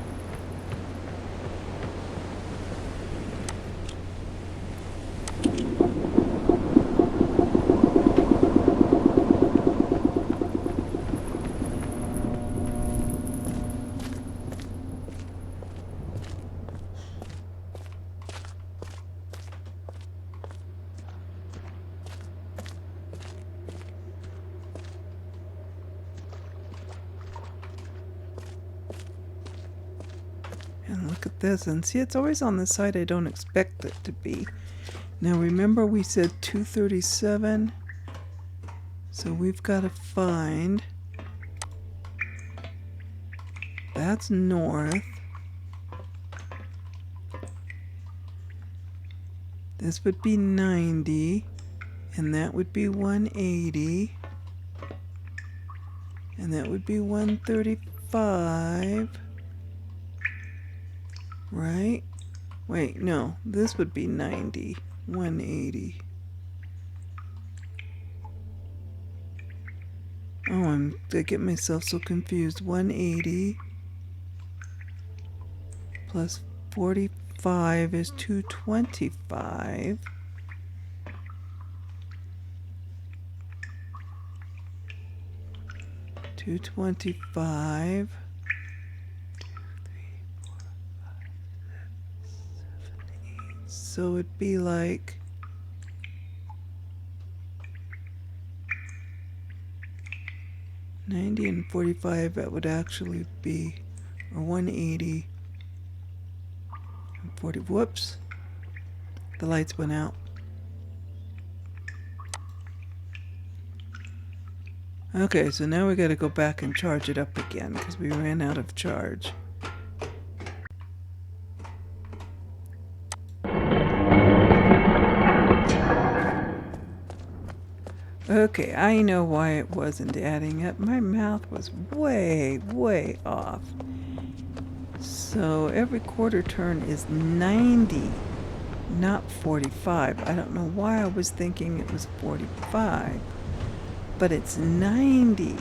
And look at this, and see, it's always on the side I don't expect it to be. Now remember we said 237, so we've got to find, that's north. This would be 90, and that would be 180, and that would be 135. Right? Wait, no. This would be 90. 180. Oh, I get myself so confused. 180 plus 45 is 225. $225. So it'd be like $90 and $45. That would actually be, or $180 and 40. Whoops, the lights went out. Okay, so now we got to go back and charge it up again because we ran out of charge. Okay, I know why it wasn't adding up. My math was way, way off. So every quarter turn is 90, not 45. I don't know why I was thinking it was 45, but it's 90.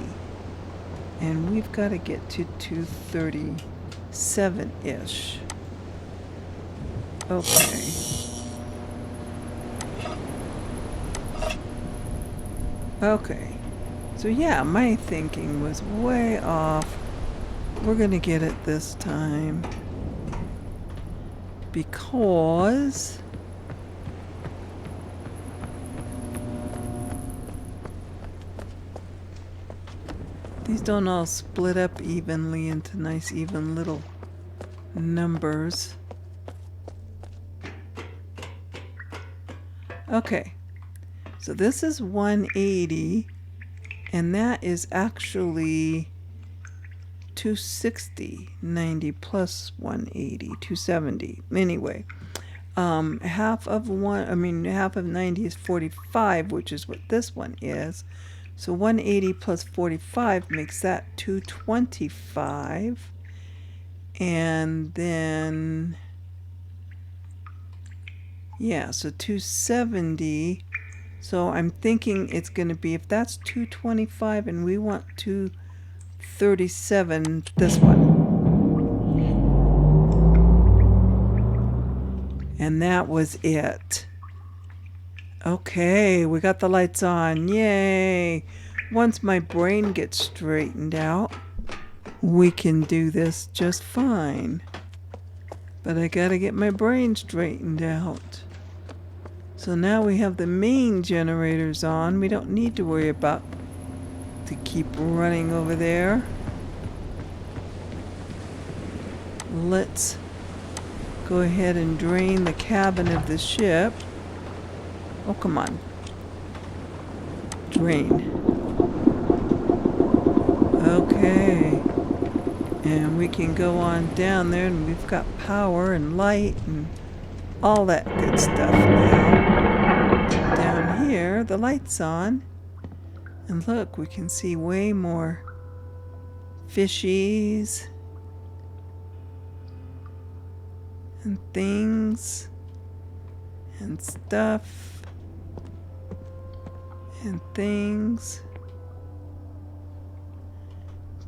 And we've got to get to 237-ish. Okay. Okay, so yeah, my thinking was way off. We're gonna get it this time because These don't all split up evenly into nice even little numbers. Okay, so this is 180, and that is actually 260, 90 plus 180, 270. Anyway, half of 90 is 45, which is what this one is. So 180 plus 45 makes that 225. And then, yeah, so 270. So I'm thinking it's going to be, if that's 225 and we want 237, this one. And that was it. Okay, we got the lights on. Yay! Once my brain gets straightened out, we can do this just fine. But I gotta get my brain straightened out. So now we have the main generators on. We don't need to worry about to keep running over there. Let's go ahead and drain the cabin of the ship. Oh, come on. Drain. Okay. And we can go on down there, and we've got power and light and all that good stuff now. Down here, the light's on. And look, we can see way more fishies and things and stuff and things.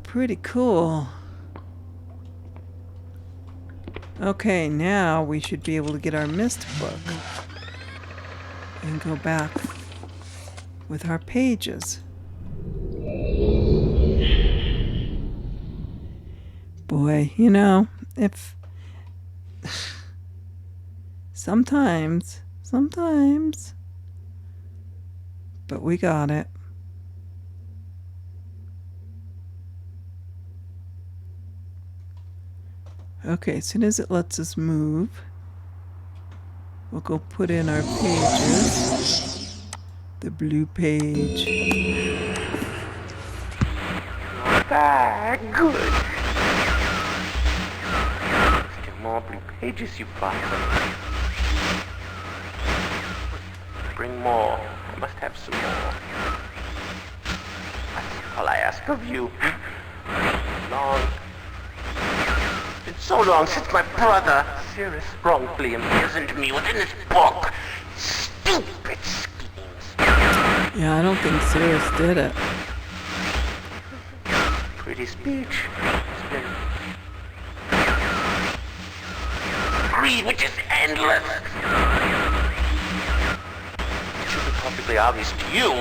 Pretty cool. Okay, now we should be able to get our Myst book and go back with our pages. Boy, you know, if sometimes, but we got it. Okay, as soon as it lets us move, we'll go put in our pages. The blue page. Ah, good. Still more blue pages, you bastard. Bring more. I must have some more. That's all I ask of you. It's been so long since my brother, Cirrus, wrongfully imprisoned me within this book. Stupid schemes. Yeah, I don't think Cirrus did it. Pretty speech. It's been greed, which is endless. It should be perfectly obvious to you.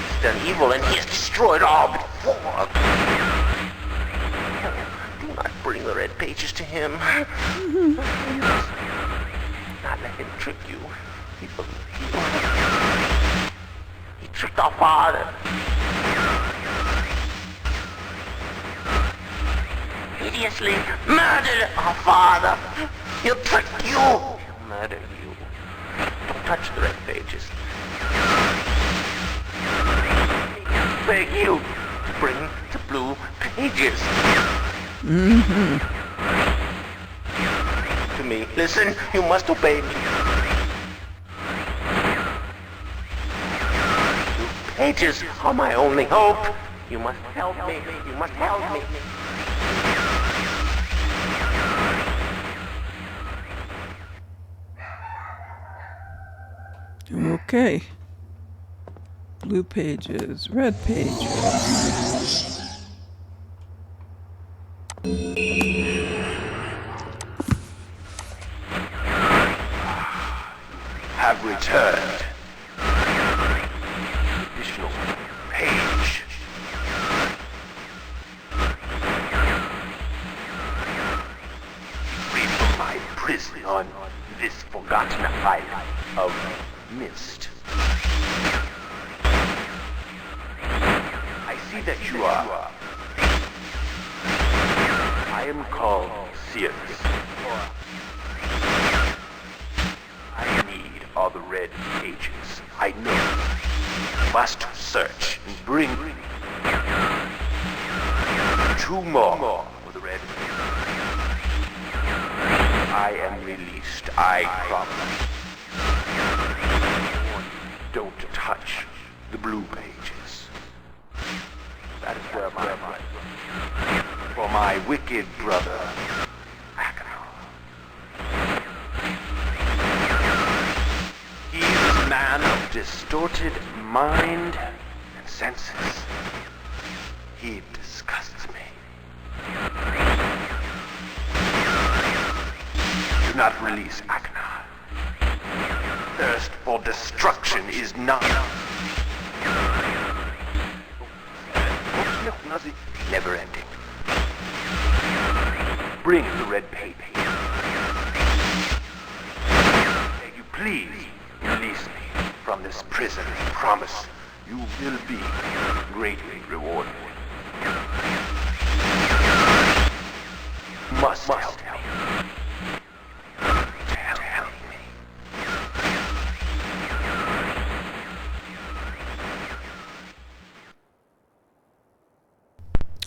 He's done evil and he has destroyed all but four. Do not bring the red pages to him. Not let him trick you. He believed you. He tricked our father. Hideously murdered our father. He'll trick you. He'll murder you. Don't touch the red pages. I beg you to bring the blue pages. To me. Listen, you must obey me. Blue pages are my only hope. You must help me. You must help me. Okay. Blue pages, red pages. Have returned. Additional page. Free from my prison on this forgotten island of Myst. see that you are. I am called Cyan. I need all the red pages. I know. Must search and bring 2 more for the red pages. I am released, I promise. Don't touch the blue pages. That is where my mind is. For my wicked brother, he is a man of distorted mind and senses. He disgusts me. Do not release Aknar. Thirst for destruction is not never ending. Bring the red paper. May you please release me from this prison. I promise you will be greatly rewarded. You must help me. Help me.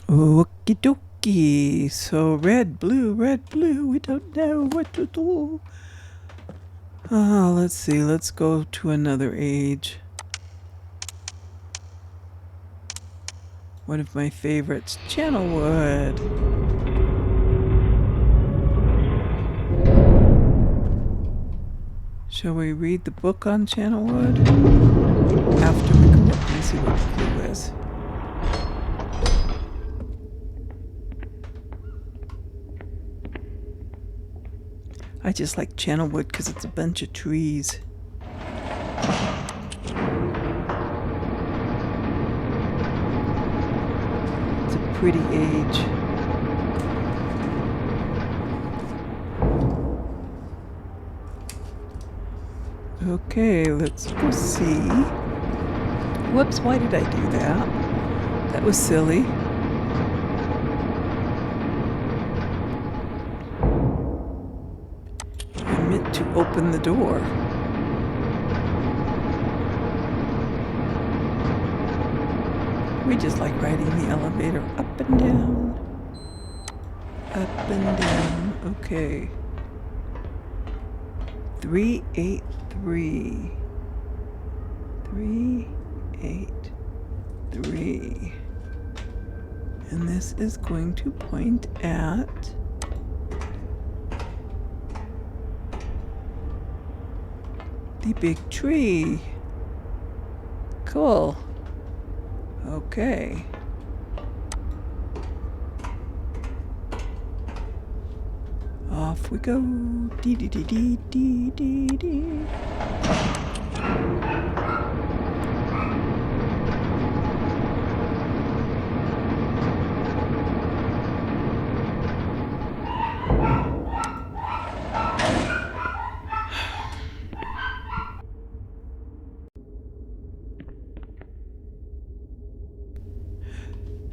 Okie dokie. So red, blue, we don't know what to do. Let's see. Let's go to another age. One of my favorites, Channelwood. Shall we read the book on Channelwood? After we go up and see what the clue is. I just like Channelwood because it's a bunch of trees. It's a pretty age. Okay, let's go see. Whoops, why did I do that? That was silly. I meant to open the door. We just like riding the elevator up and down. Up and down. Okay. 383. 383. And this is going to point at the big tree. Cool. Okay. Off we go. Dee dee dee dee dee dee dee.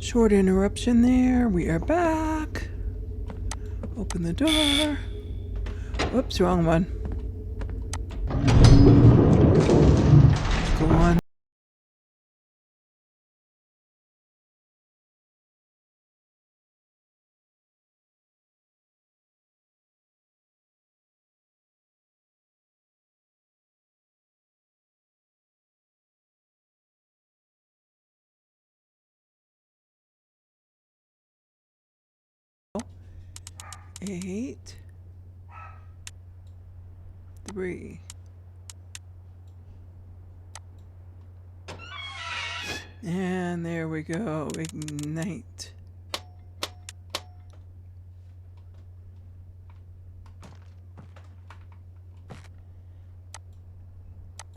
Short interruption there. We are back. Open the door. Whoops, wrong one. Go on. Eight, 3. And there we go. Ignite.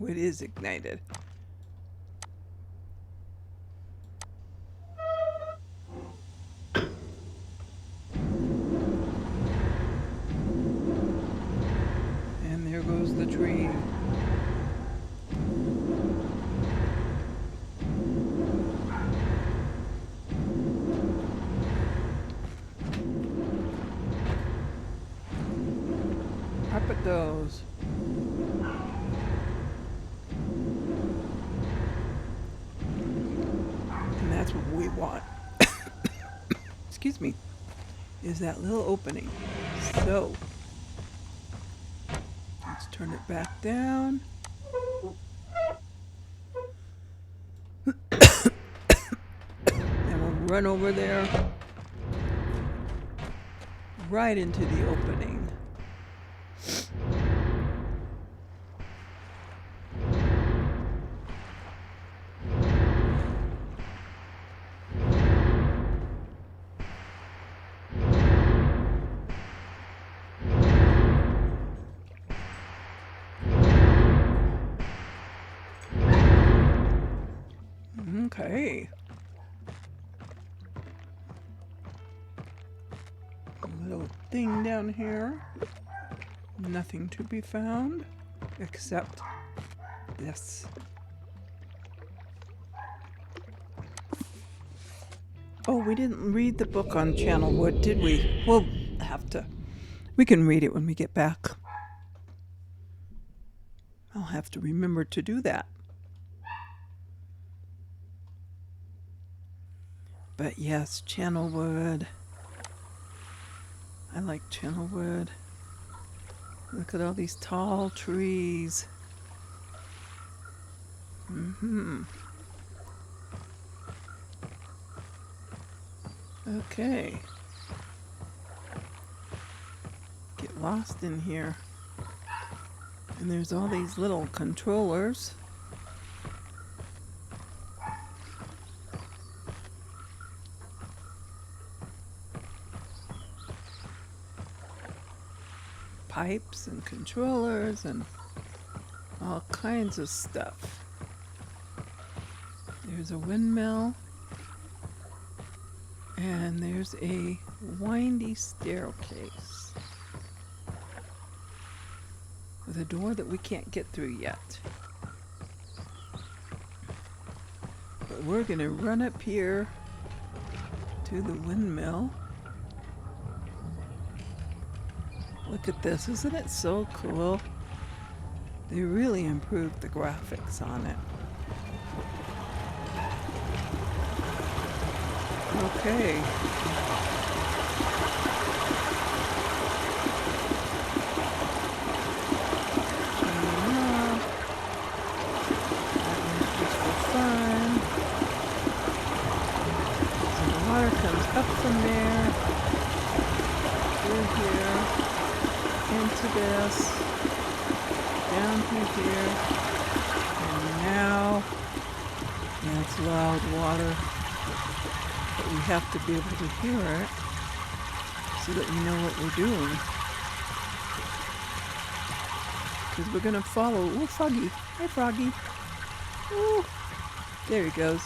It is ignited. And there goes the tree. want, excuse me, is that little opening. So let's turn it back down. And we'll run over there right into the opening. Okay. A little thing down here. Nothing to be found except this. Oh, we didn't read the book on Channel Wood, did we? We'll have to. We can read it when we get back. I'll have to remember to do that. But yes, Channel Wood. I like Channel Wood. Look at all these tall trees. Okay. Get lost in here. And there's all these little controllers. Pipes and controllers and all kinds of stuff. There's a windmill. And there's a windy staircase with a door that we can't get through yet. But we're gonna run up here to the windmill. Look at this, isn't it so cool? They really improved the graphics on it. Okay. Turn it off. That one's just for fun. So the water comes up from there, through here, into this, down through here, and now, it's loud water. But we have to be able to hear it so that we know what we're doing. Because we're going to follow. Ooh, Froggy. Hi, Froggy. Ooh. There he goes.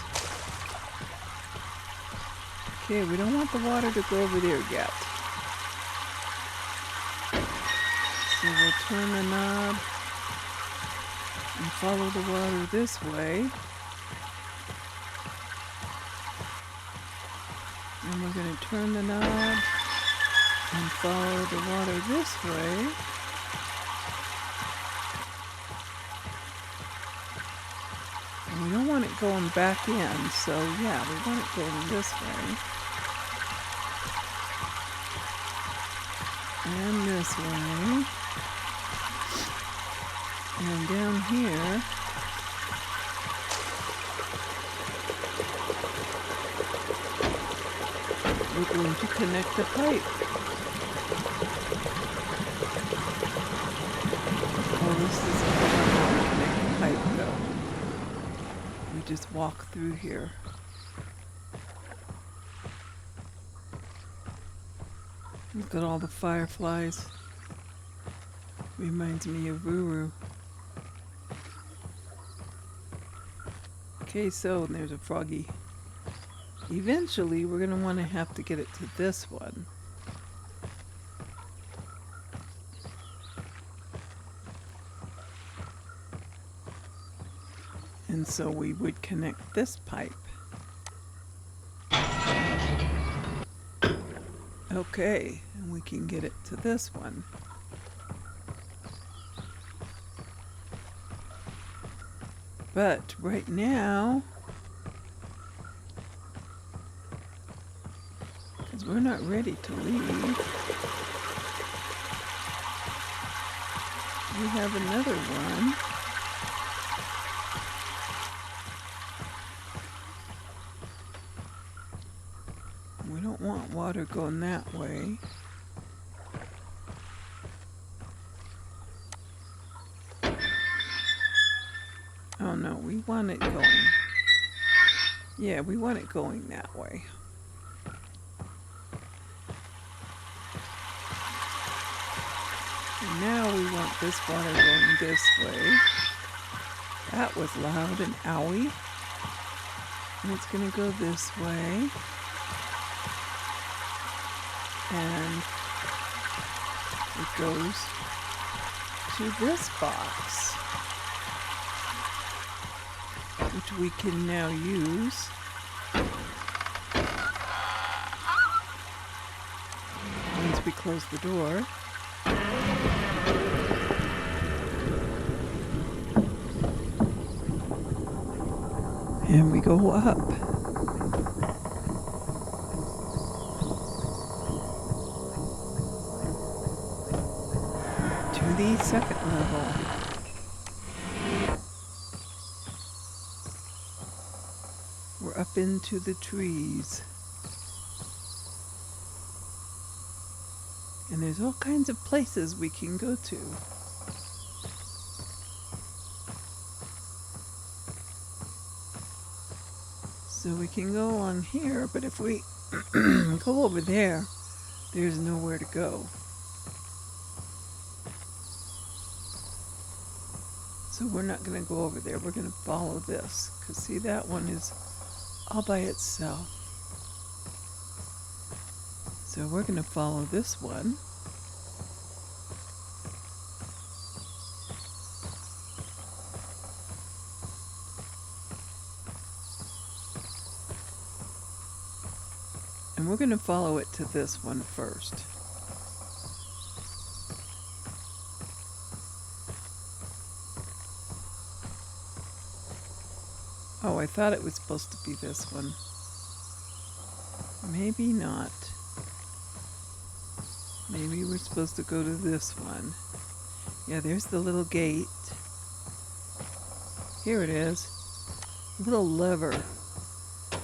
Okay, we don't want the water to go over there yet. So we'll turn the knob and follow the water this way. And we're going to turn the knob and follow the water this way. And we don't want it going back in, so yeah, we want it going this way. And this way. And down here. We're going to connect the pipe. Oh, this is how we connect the pipe, though. We just walk through here. Look at all the fireflies. Reminds me of Ruru. Okay, so there's a Froggy. Eventually, we're going to want to have to get it to this one. And so we would connect this pipe. Okay, and we can get it to this one. But right now, because we're not ready to leave. We have another one. We don't want water going that way. Oh no, we want it going. Yeah, we want it going that way. And now we want this water going this way. That was loud and owie. And it's gonna go this way. And it goes to this box, which we can now use once we close the door. And we go up. To the second level. We're up into the trees. And there's all kinds of places we can go to. So we can go on here, but if we go over there, there's nowhere to go. So we're not going to go over there. We're going to follow this. Because see, that one is all by itself. So we're going to follow this one. And we're going to follow it to this one first. Oh, I thought it was supposed to be this one. Maybe not. Maybe we're supposed to go to this one. Yeah, there's the little gate. Here it is. A little lever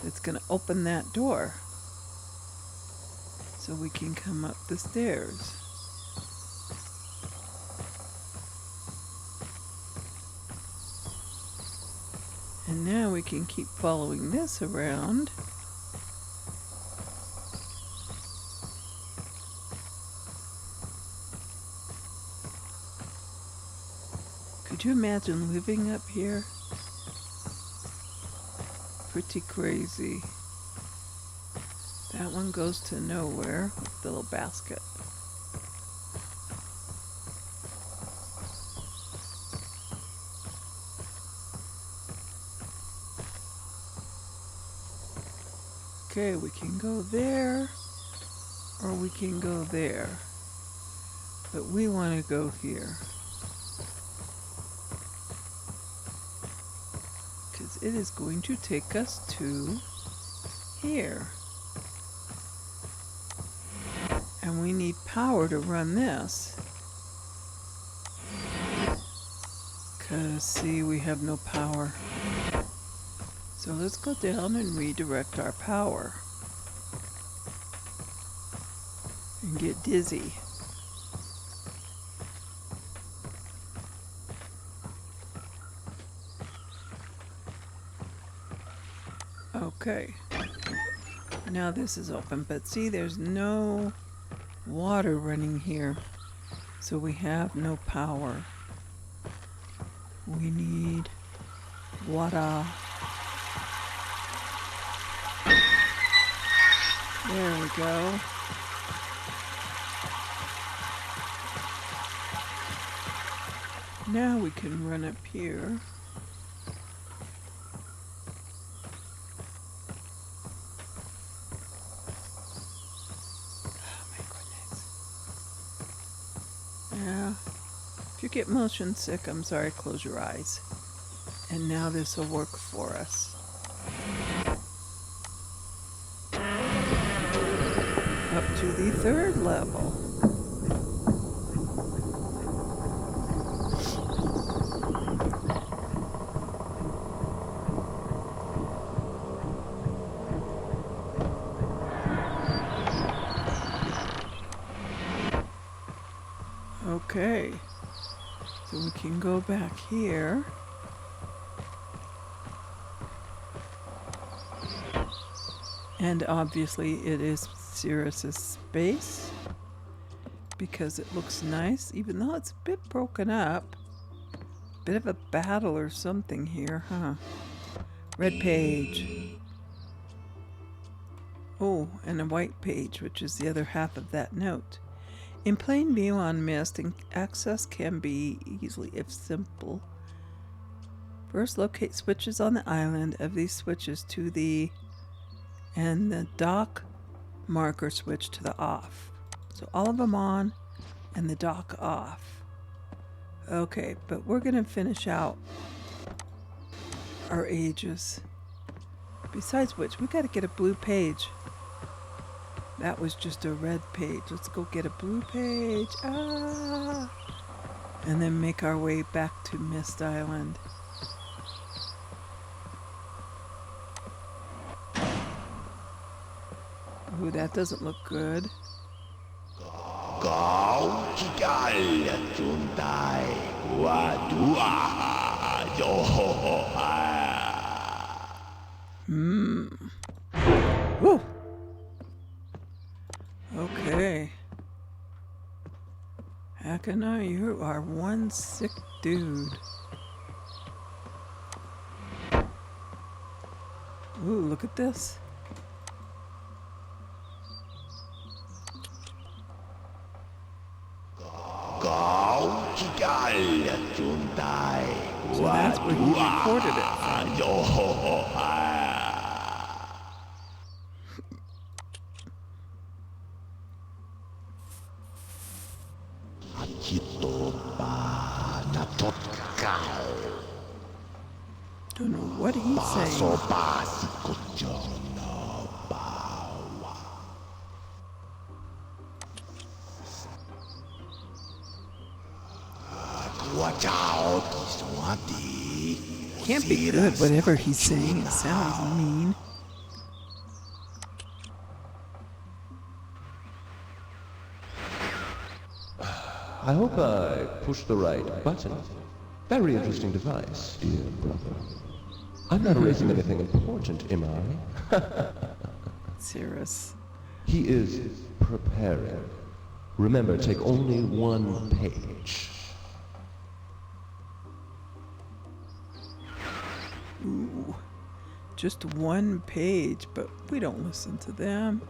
that's going to open that door. So we can come up the stairs. And now we can keep following this around. Could you imagine living up here? Pretty crazy. That one goes to nowhere with the little basket. Okay, we can go there, or we can go there. But we want to go here. Because it is going to take us to here. And we need power to run this. Because, see, we have no power. So let's go down and redirect our power. And get dizzy. Okay. Now this is open, but see, there's no water running here. So we have no power. We need water. There we go. Now we can run up here. Oh my goodness. Yeah. If you get motion sick, I'm sorry, close your eyes. And now this will work for us. up to the 3rd level. Okay, so we can go back here. And obviously it is Cirrus's space because it looks nice, even though it's a bit broken up. Bit of a battle or something here, huh? Red page. Oh, and a white page, which is the other half of that note. In plain view on Myst, access can be easily if simple. First, locate switches on the island. Of these switches to the dock marker switch to the off. So all of them on and the dock off. Okay, but we're gonna finish out our ages. Besides which, we gotta get a blue page. That was just a red page. Let's go get a blue page. Ah! And then make our way back to Myst Island. Ooh, that doesn't look good. Woo! Okay. Akana, you are one sick dude. Ooh, look at this. So that's where he recorded it from. Don't know what he's saying. Can't be good, whatever he's saying. It sounds mean. I hope I pushed the right button. Very interesting device, dear brother. I'm not erasing anything important, am I? Cirrus. He is preparing. Remember, take only one page. Ooh, just one page, but we don't listen to them.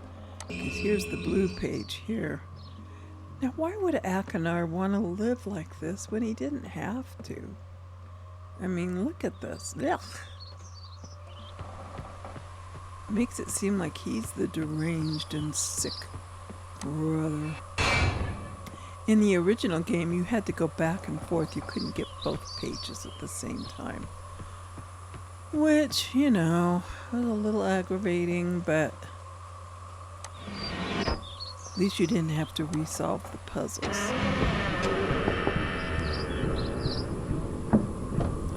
Because here's the blue page here. Now, why would Akanar want to live like this when he didn't have to? I mean, look at this. Ugh. Makes it seem like he's the deranged and sick brother. In the original game, you had to go back and forth. You couldn't get both pages at the same time. Which, you know, was a little aggravating, but at least you didn't have to resolve the puzzles.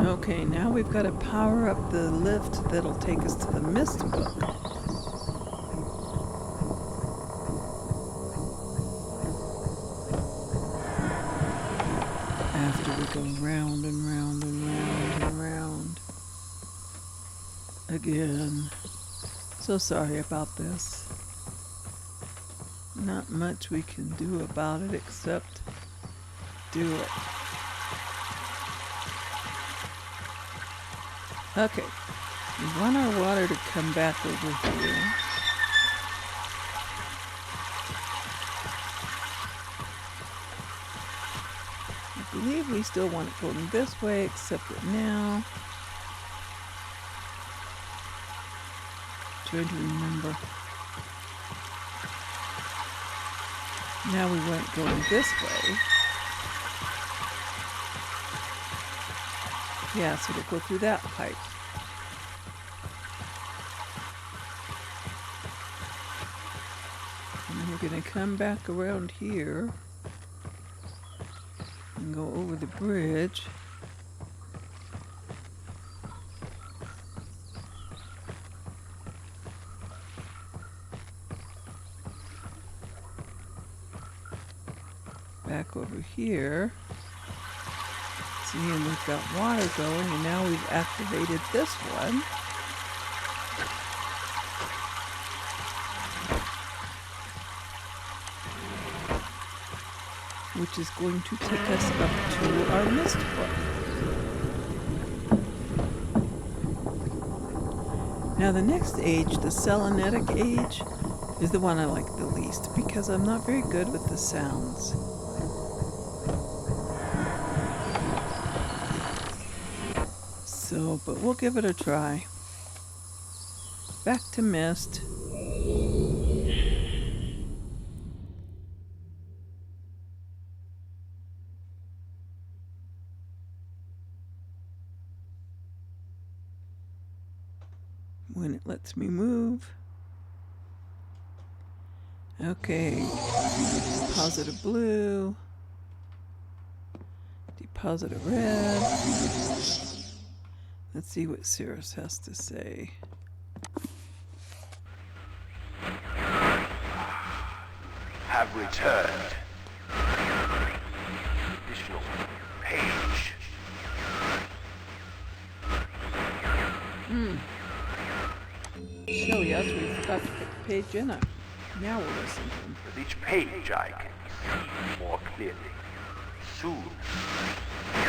Okay, now we've got to power up the lift that'll take us to the Myst book. After we go round and round and round and round. Again. So sorry about this. Not much we can do about it except do it. Okay. We want our water to come back over here. I believe we still want it going this way, except that now, trying to remember. Now we want it going this way. Yeah, so we'll go through that pipe. And then we're gonna come back around here and go over the bridge. Back over here. See, and we've got water going, and now we've activated this one. Which is going to take us up to our Myst book. Now the next age, the Selenetic age, is the one I like the least because I'm not very good with the sounds. So, but we'll give it a try. Back to Myst. When it lets me move. Okay. Deposit a blue. Deposit a red. Let's see what Cirrus has to say. Have returned. Additional page. So yes, we forgot to put the page in it. Now we'll listen to him. With each page I can see more clearly. Soon,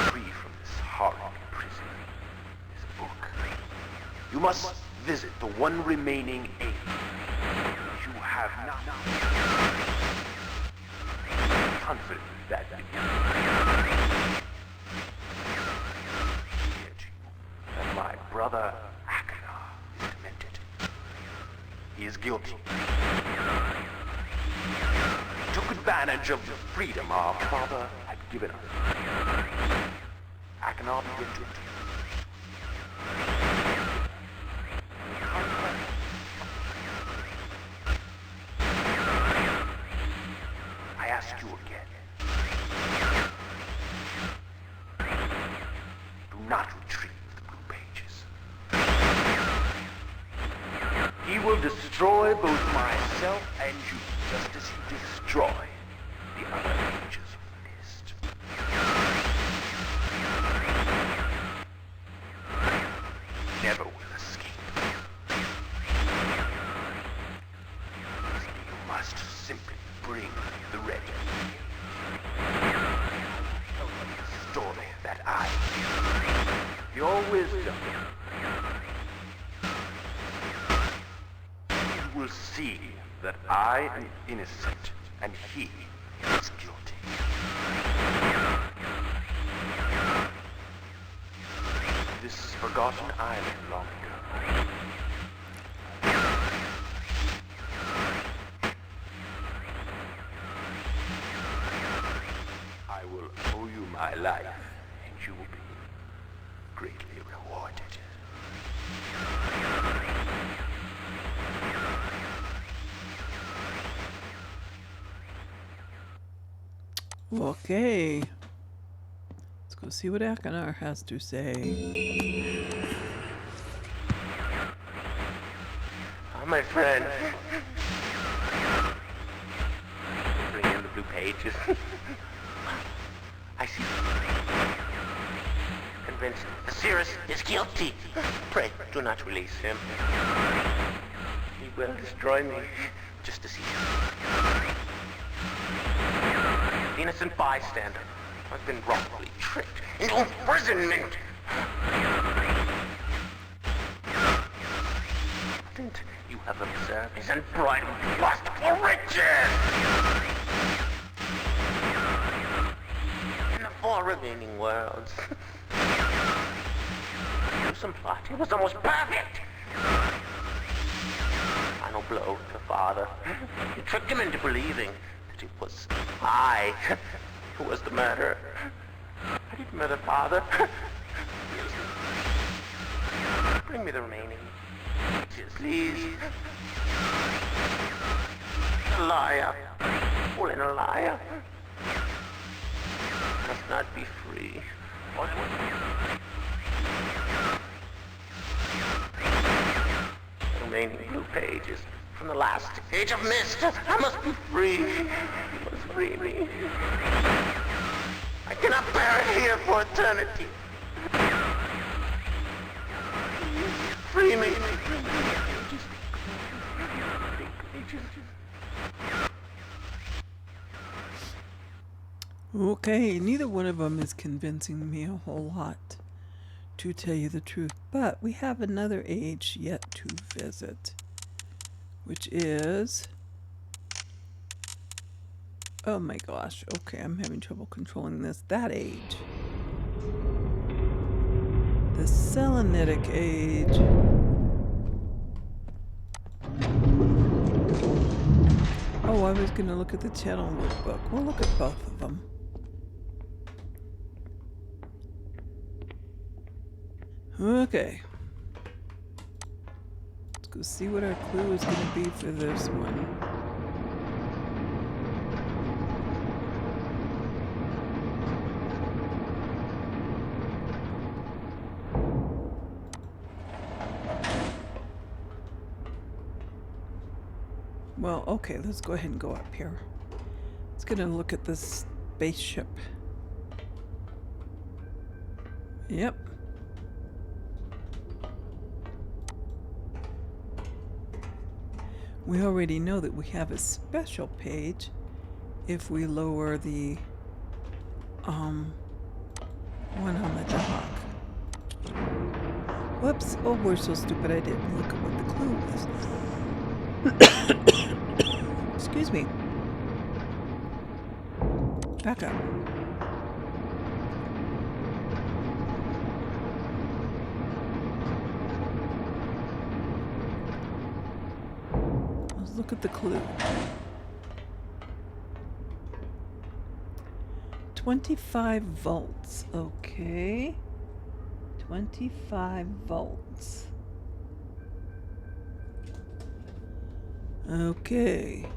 free from this horrible prison, this book. You must visit the one remaining age. You have not. Confident that that my brother Akhenar is demented. He is guilty. He took advantage of the freedom our father had given us. Akhenar began to I ask you again. Do not retrieve the blue pages. He will destroy both myself and you, just as he destroyed the other pages of Myst. Never will escape. You must simply bring the red. The story that I, your wisdom, you will see that I am innocent and he is guilty. This forgotten island long ago. I will owe you my life, and you will be greatly rewarded. Okay. Let's go see what Akhenar has to say. Oh, my friend. Bring in the blue pages. I see. Convinced Cirrus is guilty. Pray, do not release him. He will destroy me, just as he did. The innocent bystander has been wrongfully tricked into imprisonment. Didn't you have observed his unbridled lust for riches? In the 4 remaining worlds, gruesome plot, it was almost perfect. Final blow to father. You tricked him into believing that it was I who was the murderer. I didn't murder father. Bring me the remaining. Please. Liar. fool and a liar. Must not be free. What was the remaining blue pages from the last age of Myst? I must be free. You must free me. I cannot bear it here for eternity. Free me. Okay, neither one of them is convincing me a whole lot, to tell you the truth. But we have another age yet to visit, which is... Oh my gosh, okay, I'm having trouble controlling this. That age. The Selenitic age. Oh, I was going to look at the channel lookbook. We'll look at both of them. Okay. Let's go see what our clue is going to be for this one. Well, okay, let's go ahead and go up here. Let's get a look at this spaceship. Yep. We already know that we have a special page if we lower the one on the dock. Whoops. Oh, we're so stupid I didn't look at what the clue was. Excuse me. Back up. Let's look at the clue. 25 volts. Okay. 25 volts. Okay.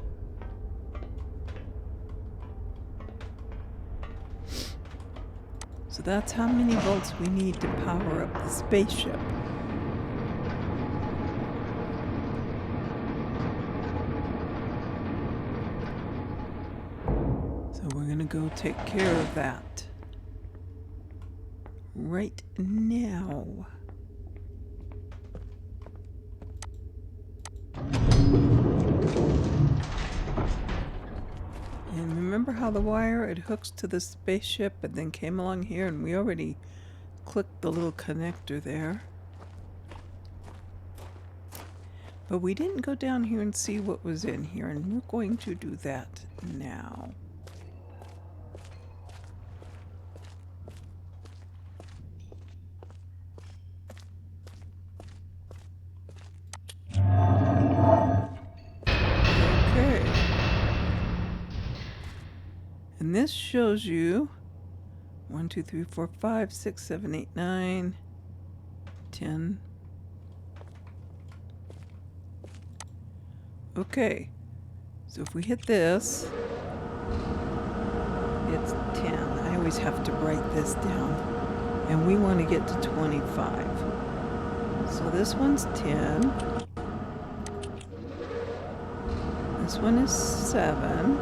So that's how many volts we need to power up the spaceship. So we're gonna go take care of that right now. And remember how the wire, it hooks to the spaceship and then came along here, and we already clicked the little connector there. But we didn't go down here and see what was in here, and we're going to do that now. Okay. And this shows you 1, 2, 3, 4, 5, 6, 7, 8, 9, 10. Okay. So if we hit this, it's 10. I always have to write this down. And we want to get to 25. So this one's 10. This one is 7.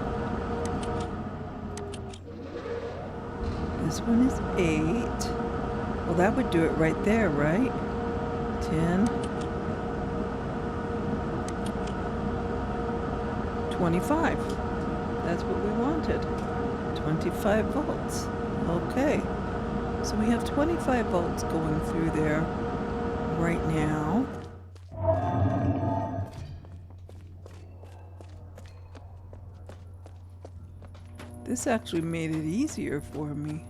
This one is 8. Well, that would do it right there, right? 10. 25. That's what we wanted. 25 volts. Okay. So we have 25 volts going through there right now. This actually made it easier for me.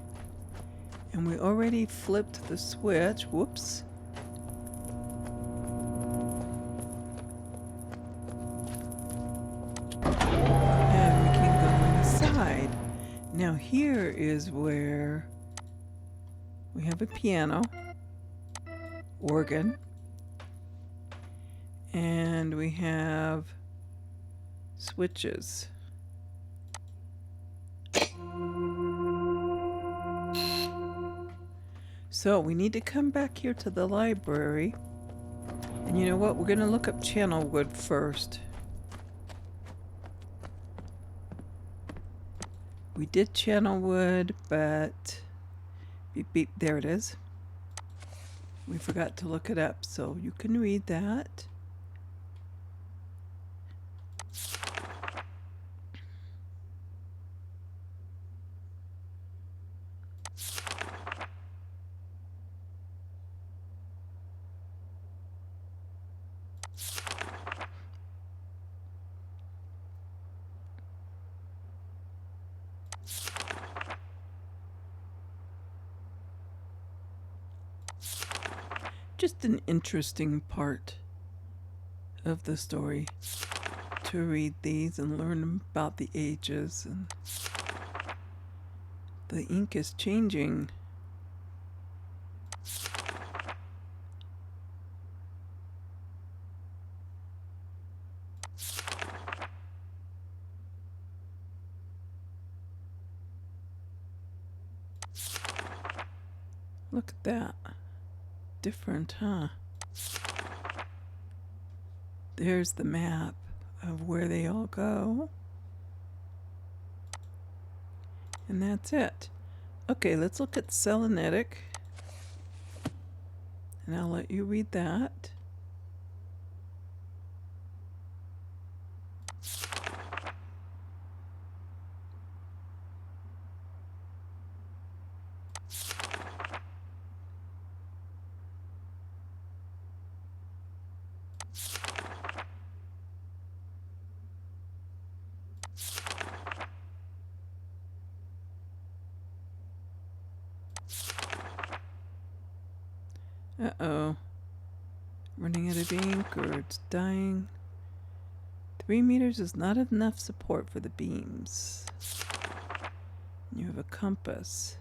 And we already flipped the switch. Whoops. And we can go inside. Now here is where we have a piano, organ, and we have switches. So we need to come back here to the library. And you know what? We're going to look up channel wood first. We did channel wood, but beep beep, there it is. We forgot to look it up, so you can read that. Just an interesting part of the story to read these and learn about the ages, and the ink is changing. Look at that. Different, huh? There's the map of where they all go. And that's it. Okay, let's look at selenetic. And I'll let you read that. Uh-oh. Running out of ink, or it's dying. 3 meters is not enough support for the beams. You have a compass.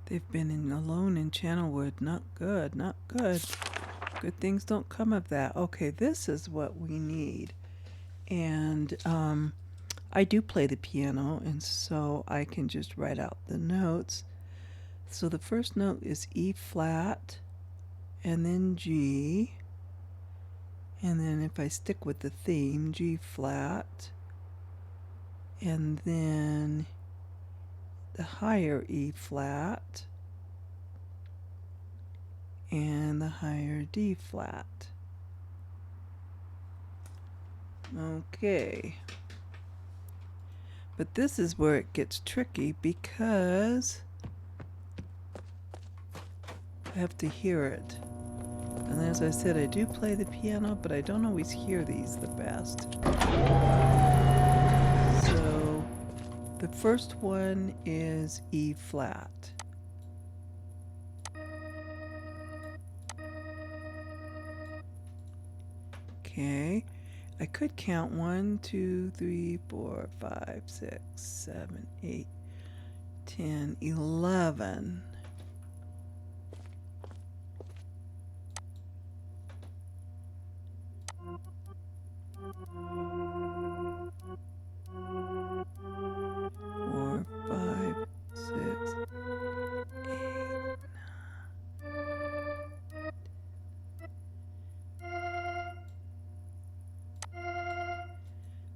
They've been alone in Channelwood. Not good, not good. Good things don't come of that. Okay, this is what we need. And I do play the piano, and so I can just write out the notes. So the first note is E flat, and then G. And then if I stick with the theme, G flat. And then the higher E flat. And the higher D flat. Okay. But this is where it gets tricky, because I have to hear it. And as I said, I do play the piano, but I don't always hear these the best. So the first one is E flat. Okay, I could count 1, 2, 3, 4, 5, 6, 7, 8, 10, 11. Four, 5, 6, 8, 9.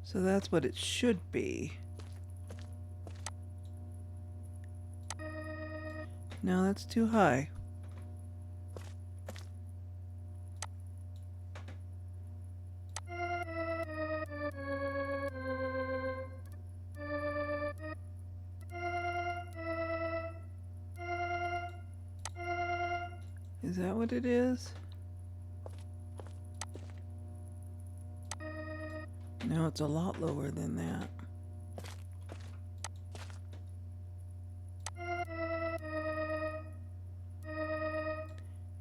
So that's what it should be. No, that's too high. Is that what it is? No, it's a lot lower than that.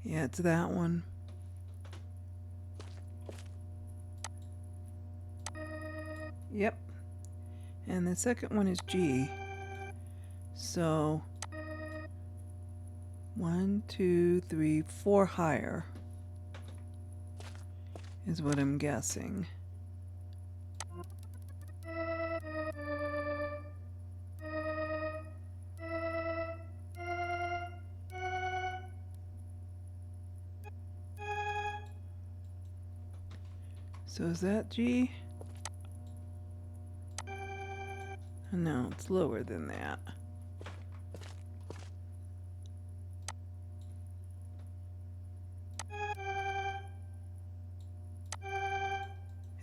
Yeah, it's that one. Yep. And the second one is G. So 1, 2, 3, 4 higher is what I'm guessing. So is that G? No, it's lower than that.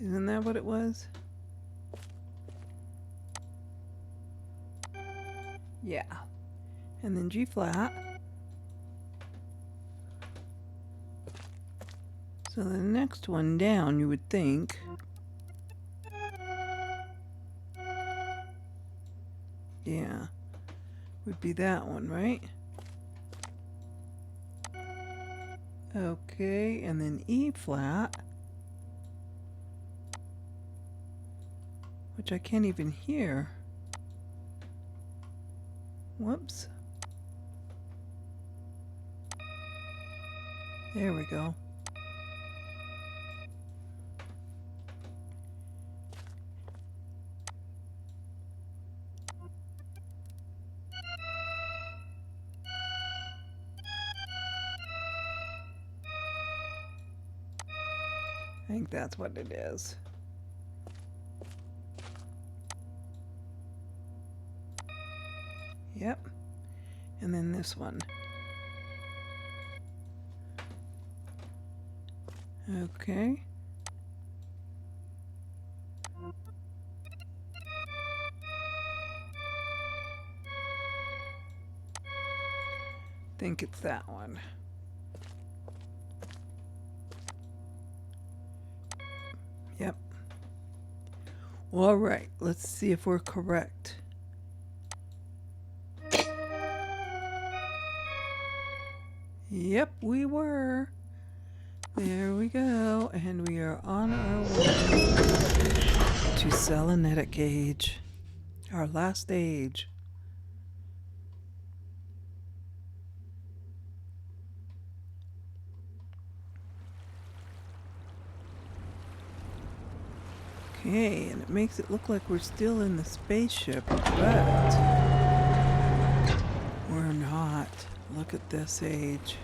Isn't that what it was? Yeah. And then G flat. So the next one down, you would think. Yeah. Would be that one, right? Okay, and then E flat. Which I can't even hear. Whoops. There we go. I think that's what it is. Yep. And then this one. Okay. Think it's that one. Yep. All right, let's see if we're correct. Yep, we were. There we go. And we are on our way to Selenetic Age. Our last age. Okay, and it makes it look like we're still in the spaceship, but we're not. Look at this age.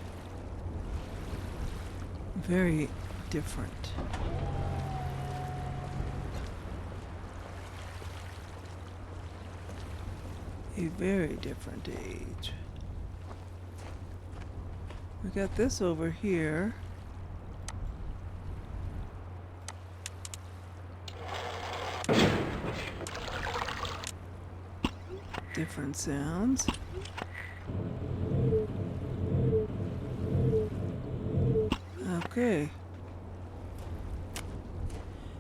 Very different. A very different age. We got this over here. Different sounds. Okay.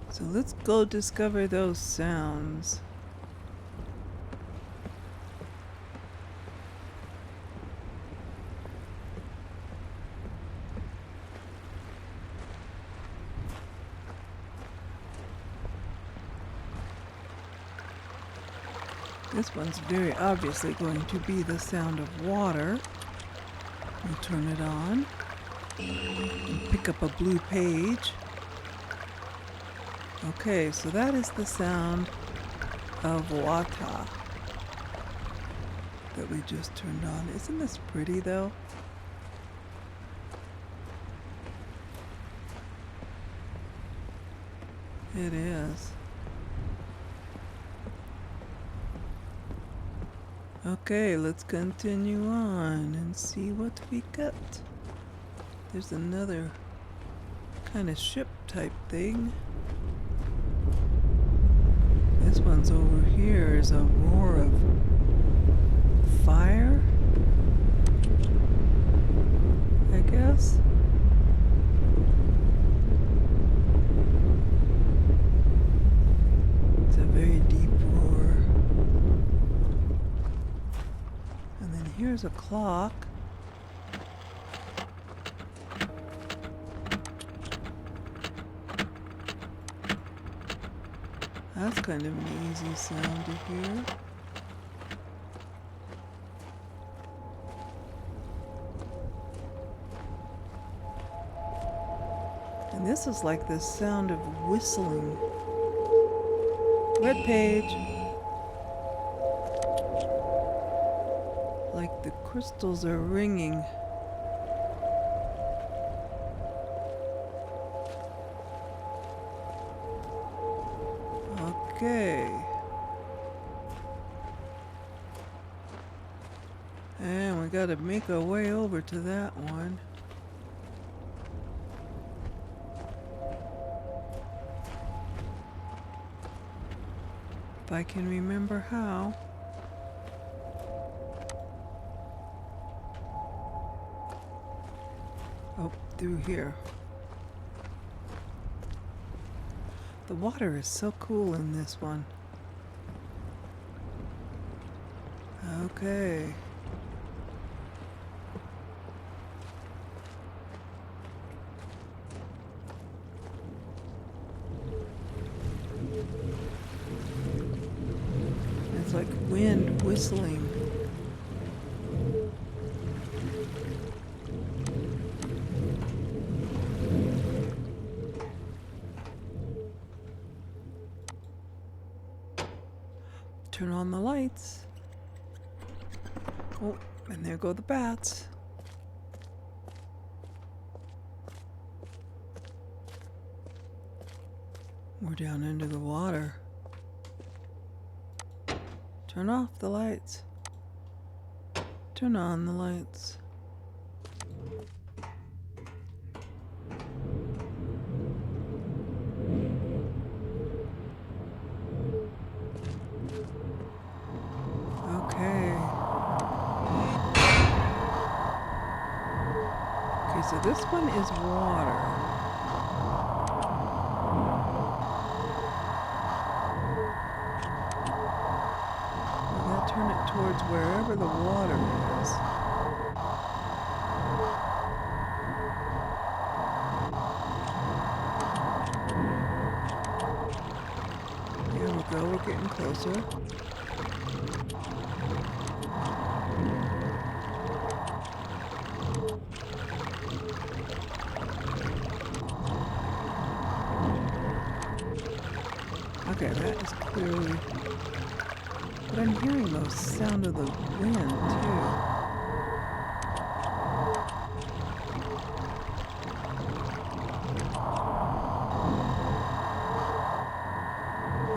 So let's go discover those sounds. This one's very obviously going to be the sound of water. We'll turn it on and pick up a blue page. Okay, so that is the sound of water that we just turned on. Isn't this pretty though? It is. Okay, let's continue on and see what we got. There's another kind of ship type thing. This one's over here is a roar of fire, I guess. It's a very deep roar. And then here's a clock. That's kind of an easy sound to hear. And this is like the sound of whistling. Red page. Like the crystals are ringing. Okay. And we gotta make our way over to that one. If I can remember how. Oh, through here. The water is so cool in this one. Okay. It's like wind whistling. Turn on the lights. Oh, and there go the bats. We're down into the water. Turn off the lights. Turn on the lights. Okay, so this one is water. We gotta turn it towards wherever the water is. Here we go, we're getting closer. Okay, that is clearly... But I'm hearing the sound of the wind, too.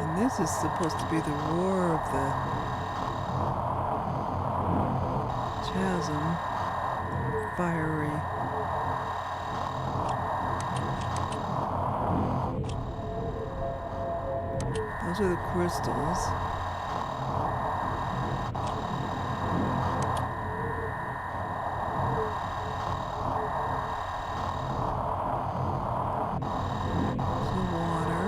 And this is supposed to be the roar of the chasm. Fiery. Those are the crystals. There's the water.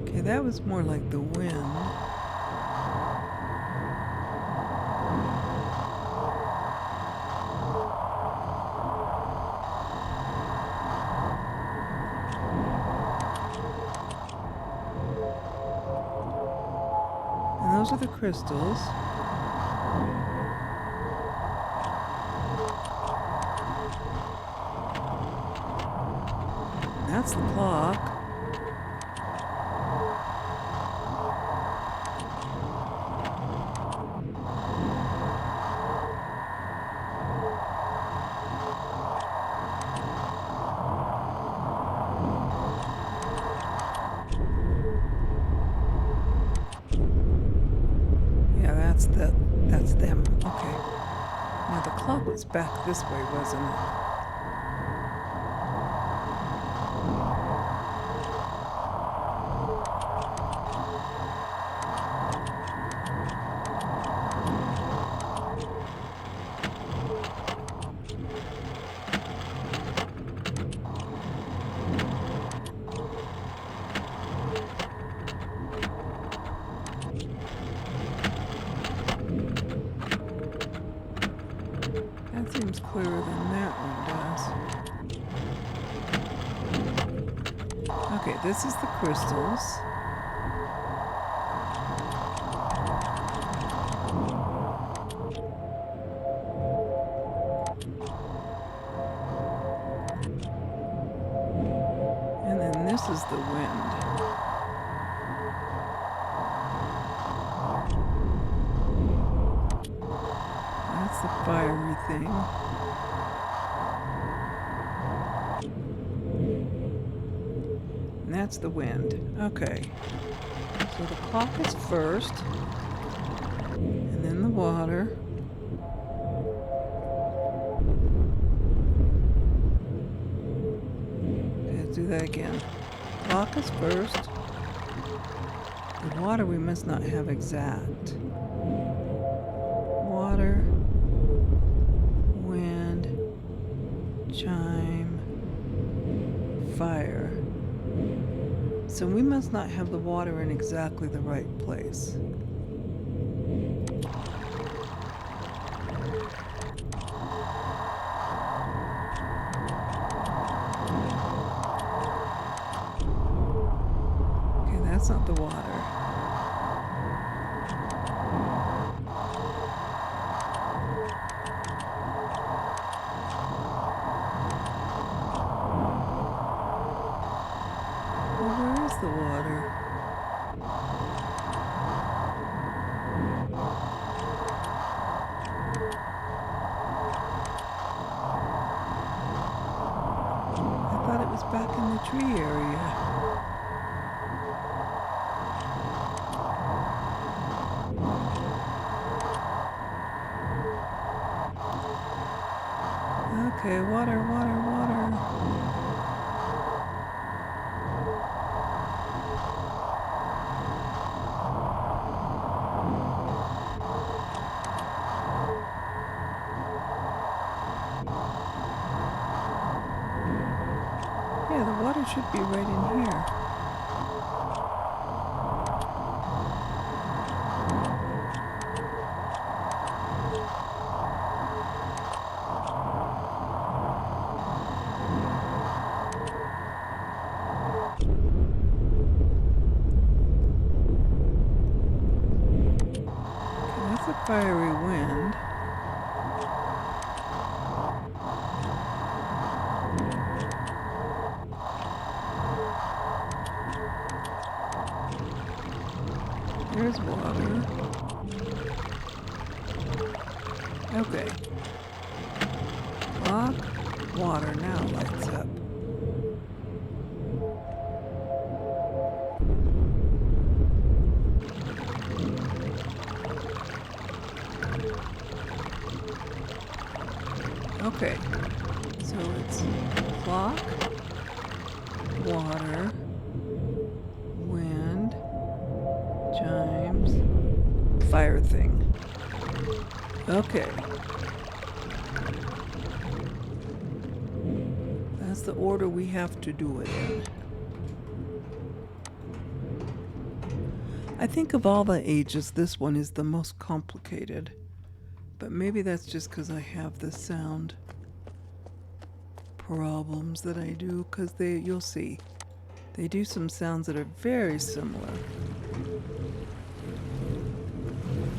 Okay, that was more like the wind. Those are the crystals. That's the clock. That's them. Okay. Now the clock was back this way, wasn't it? That seems clearer than that one does. Okay, this is the crystals. is the wind. That's the fiery thing. And that's the wind. Okay. So the clock is first. And then the water. Okay, let's do that again. Clock is first. The water we must not have exact. Water, wind, chime, fire. So we must not have the water in exactly the right place. Okay, that's not the water. The water. I thought it was back in the tree area. Okay, water, water, water. Yeah, the water should be right in here. Okay, that's a fiery wind. There's water. Okay. Clock, water now lights up. Okay. So it's clock, water, wind, chimes, fire thing. Okay. That's the order we have to do it in. I think of all the ages, this one is the most complicated. But maybe that's just because I have the sound problems that I do, because you'll see, they do some sounds that are very similar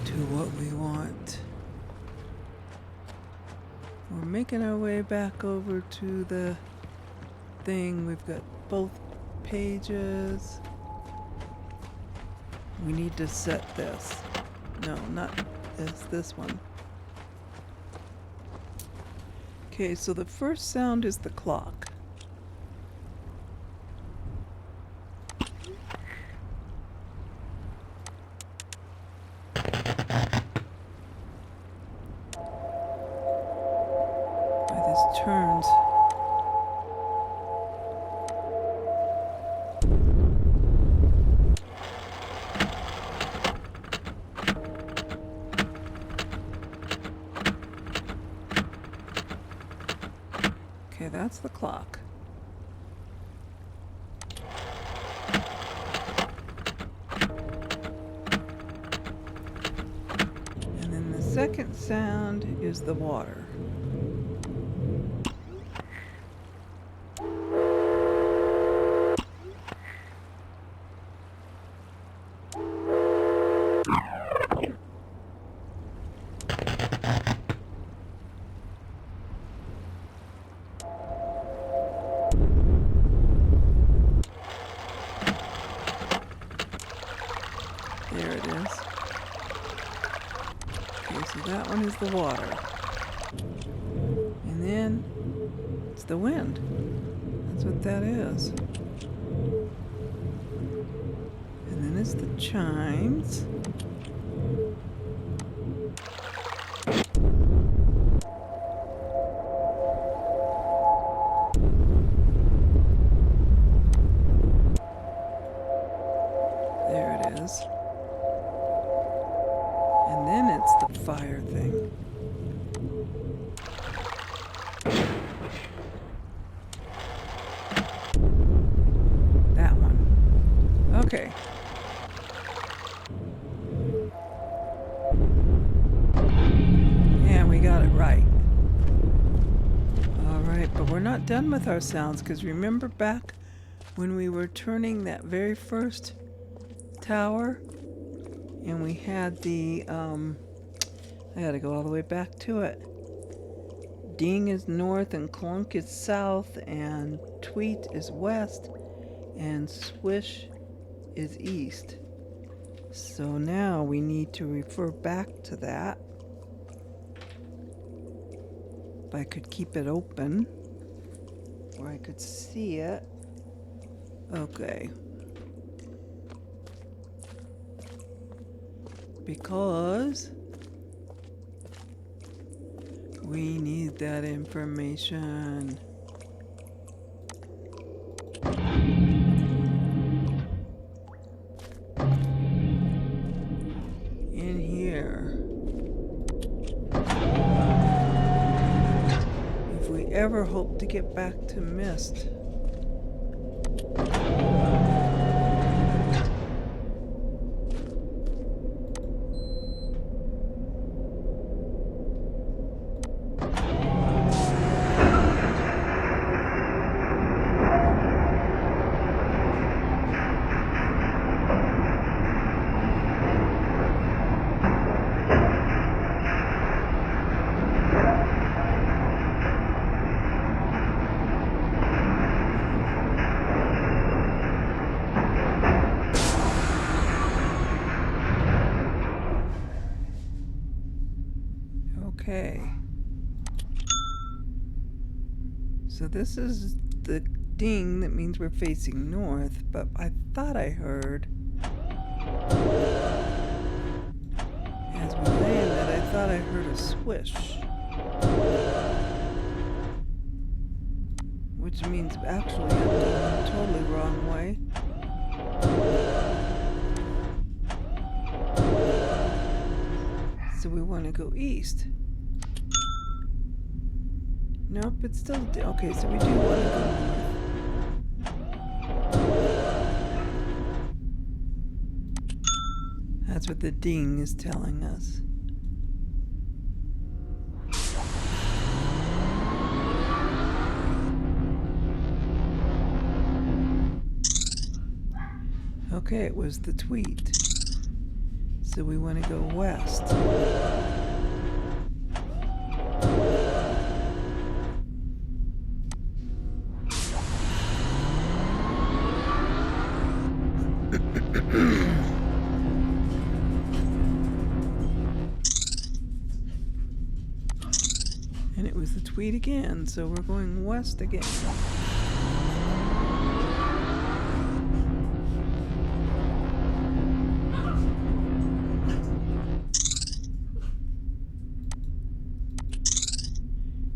to what we want. We're making our way back over to the thing. We've got both pages. We need to set this. No, not this one. Okay, so the first sound is the clock. This turns. Okay, that's the clock. And then the second sound is the water. so that one is the water. And then it's the wind. That's what that is. And then it's the chimes. There it is. And then it's the fire thing. That one. Okay. Yeah, we got it right. Alright, but we're not done with our sounds, because remember back when we were turning that very first tower and we had the I gotta go all the way back to it. Ding is north and clunk is south and tweet is west and swish is east. So now we need to refer back to that. If I could keep it open where I could see it. Okay. Because we need that information. In here. If we ever hope to get back to Myst. Okay. So this is the ding that means we're facing north, but I thought I heard as we landed, I thought I heard a swish. Which means actually I'm going the totally wrong way. So we want to go east. Nope, it's still... Okay, so we do want to go north. That's what the ding is telling us. Okay, it was the tweet. So we want to go west. And it was the tweet again, so we're going west again.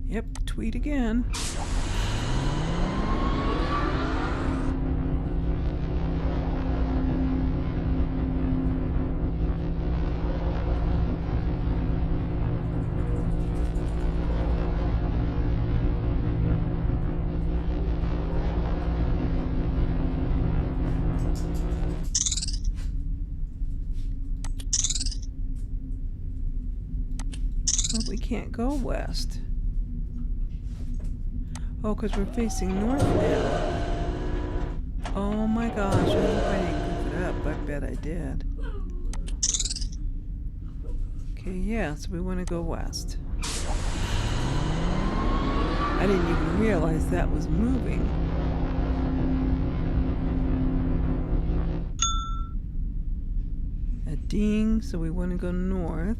Yep, tweet again. But we can't go west. Oh, because we're facing north now. Oh my gosh, I hope I didn't goof it up. I bet I did. Okay, yeah, so we want to go west. I didn't even realize that was moving. A ding, so we want to go north.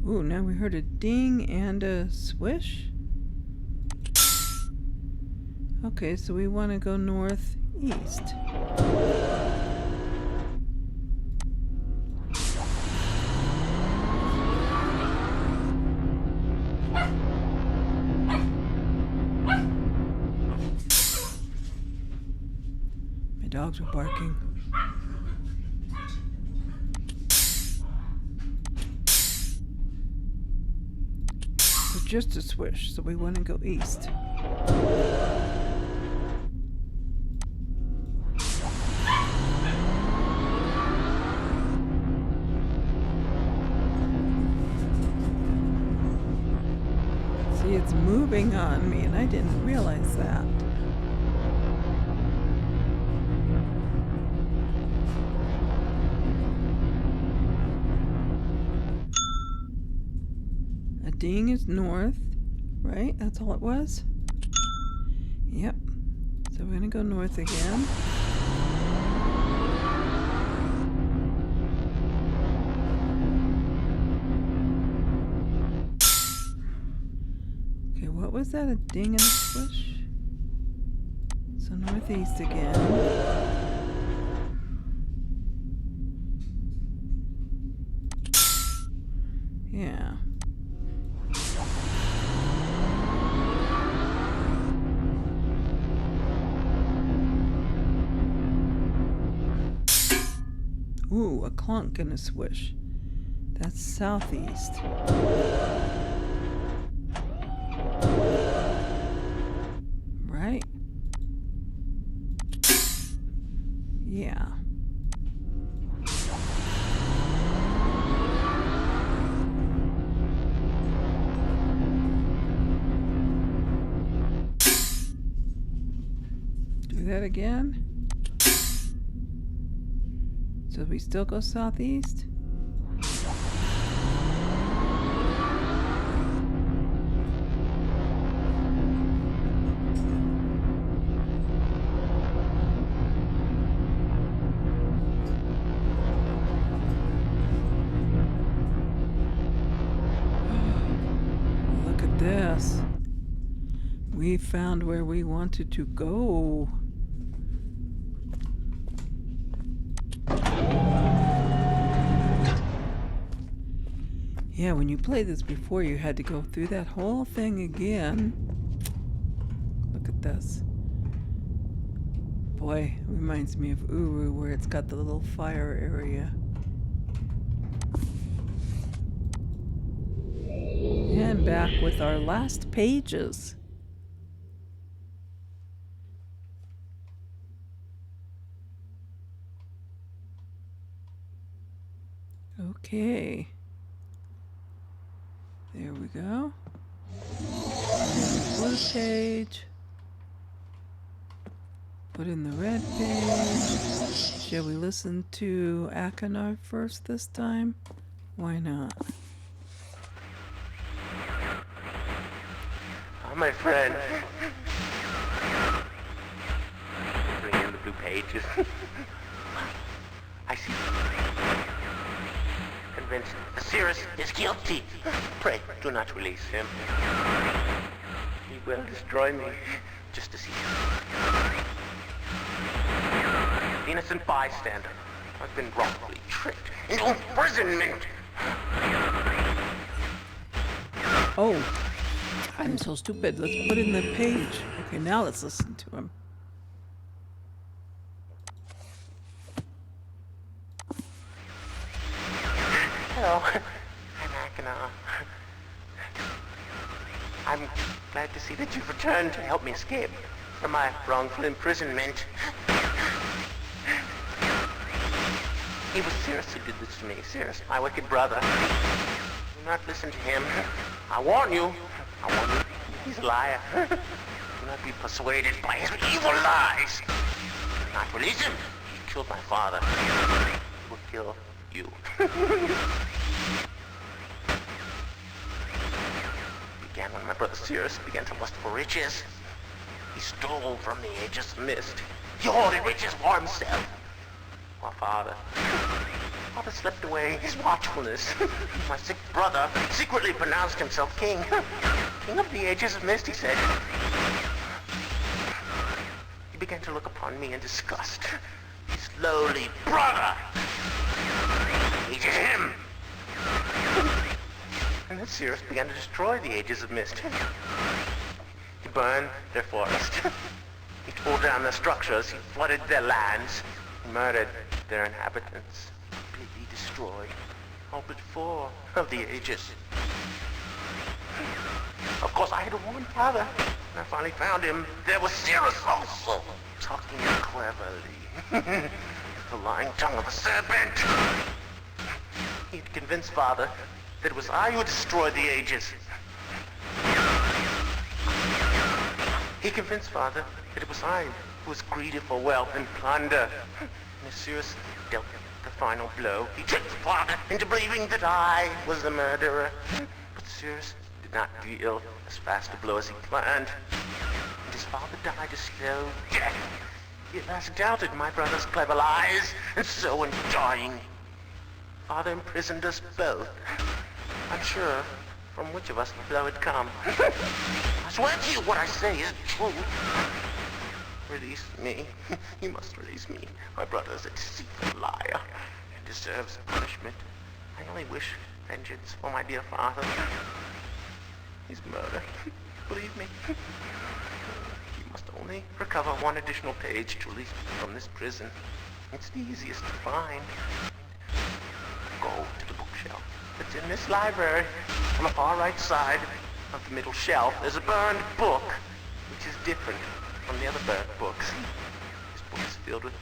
Ooh, now we heard a ding and a swish. Okay, so we want to go northeast. My dogs are barking. It's just a swish, so we want to go east. See, it's moving on me, and I didn't realize that. A ding is north, right? That's all it was? Yep. So we're gonna go north again. Okay, what was that? A ding and a swish? So northeast again. Yeah. Ooh, a clunk and a swish. That's southeast. Right? Yeah. Do that again. So we still go southeast? Look at this. We found where we wanted to go. Yeah, when you played this before, you had to go through that whole thing again. Look at this. Boy, it reminds me of Uru, where it's got the little fire area. And back with our last pages. Okay. There we go. Blue page. Put in the red page. Shall we listen to Akanar first this time? Why not? Oh, my friend. Bring in the blue pages. I see. Convinced Cirrus is guilty. Pray, do not release him. He will destroy me just as he did. The innocent bystander. I've been wrongfully tricked into imprisonment. Oh, I'm so stupid. Let's put in the page. Okay, now let's listen to him. Hello, I'm Akanar. I'm glad to see that you've returned to help me escape from my wrongful imprisonment. It was Cirrus who did this to me. Cirrus, my wicked brother. Do not listen to him. I warn you. He's a liar. Do not be persuaded by his evil lies. Do not release him. He killed my father. will kill you. Began when my brother Cyrus began to lust for riches. He stole from the aegis of Myst. He hoarded riches for himself. While Father slept away his watchfulness. My sick brother secretly pronounced himself king. King of the aegis of Myst, he said. He began to look upon me in disgust. His lowly brother hated him. And then Cyrus began to destroy the aegis of Myst. He burned their forest. He tore down their structures. He flooded their lands. He murdered their inhabitants. Completely destroyed all but 4 of the aegis. Of course, I had to warn Father. When I finally found him, there was Cyrus also, talking cleverly. The lying tongue of a serpent. He had convinced Father that it was I who destroyed the aegis. He convinced Father that it was I who was greedy for wealth and plunder. And as Cyrus dealt the final blow, he tricked Father into believing that I was the murderer. But Cyrus did not deal as fast a blow as he planned. And his father died a slow death. He at last doubted my brother's clever lies, and so in dying, Father imprisoned us both, unsure from which of us the blow had come. I swear to you what I say is true. Release me. You must release me. My brother is a deceitful liar and deserves punishment. I only wish vengeance for my dear father. His murder. Believe me. You must only recover 1 additional page to release me from this prison. It's the easiest to find. Go to the bookshelf. It's in this library. On the far right side of the middle shelf, there's a burned book, which is different from the other burnt books. This book is filled with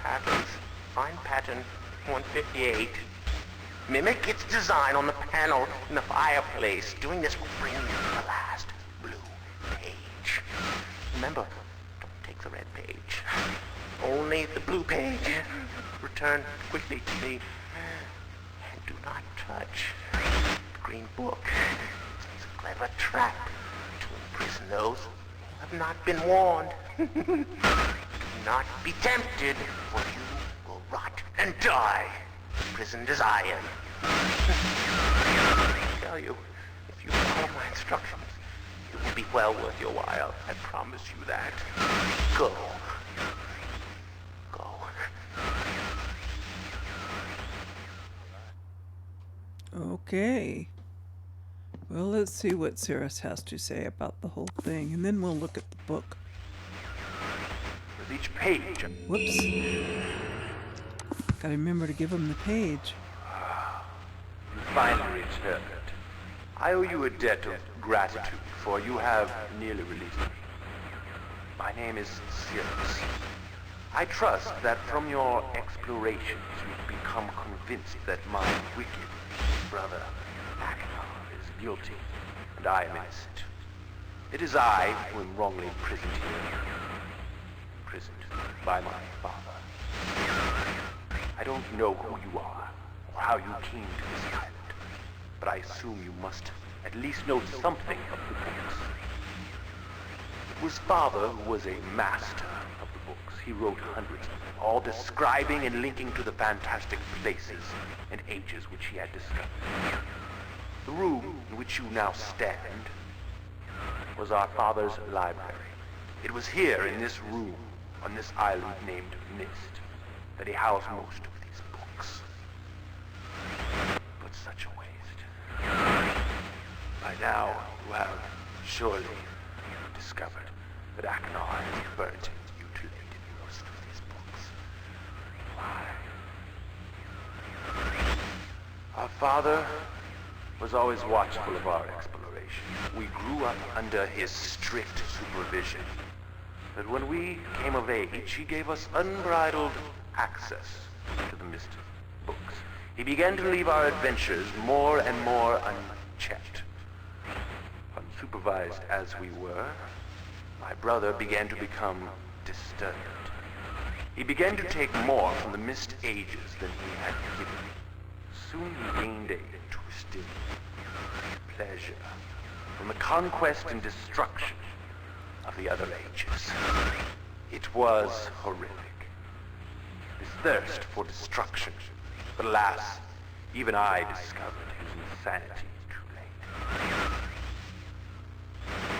patterns. Find pattern 158. Mimic its design on the panel in the fireplace. Doing this will bring you to the last blue page. Remember, don't take the red page. Only the blue page. Return quickly to me. And do not touch the green book. It's a clever trap to imprison those who have not been warned. Do not be tempted, for you will rot and die, imprisoned as I am. I tell you, if you follow my instructions, it will be well worth your while. I promise you that. Go. Go. Okay. Well, let's see what Cyrus has to say about the whole thing, and then we'll look at the book. With each page. Whoops. Gotta remember to give him the page. You finally returned. I owe you a debt of gratitude, for you have nearly released me. My name is Cyrus. I trust that from your explorations you've become convinced that my wicked brother Achenar is guilty, and I am innocent. It is I who am wrongly imprisoned here. Imprisoned by my father. I don't know who you are, or how you came to this island, but I assume you must at least know something of the books. It was Father who was a master of the books. He wrote hundreds of them, all describing and linking to the fantastic places and ages which he had discovered. The room in which you now stand was our father's library. It was here, in this room, on this island named Myst, that he housed most of these books. But such a waste. By now, you have surely discovered that Achenar has burnt and mutilated most of these books. Why? Our father was always watchful of our exploration. We grew up under his strict supervision. But when we came of age, he gave us unbridled access to the Myst books. He began to leave our adventures more and more unchecked. Unsupervised as we were, my brother began to become disturbed. He began to take more from the Myst Ages than he had given. Soon he gained a twisted pleasure from the conquest and destruction of the other ages. It was horrific. His thirst for destruction. But alas, even I discovered his insanity too late.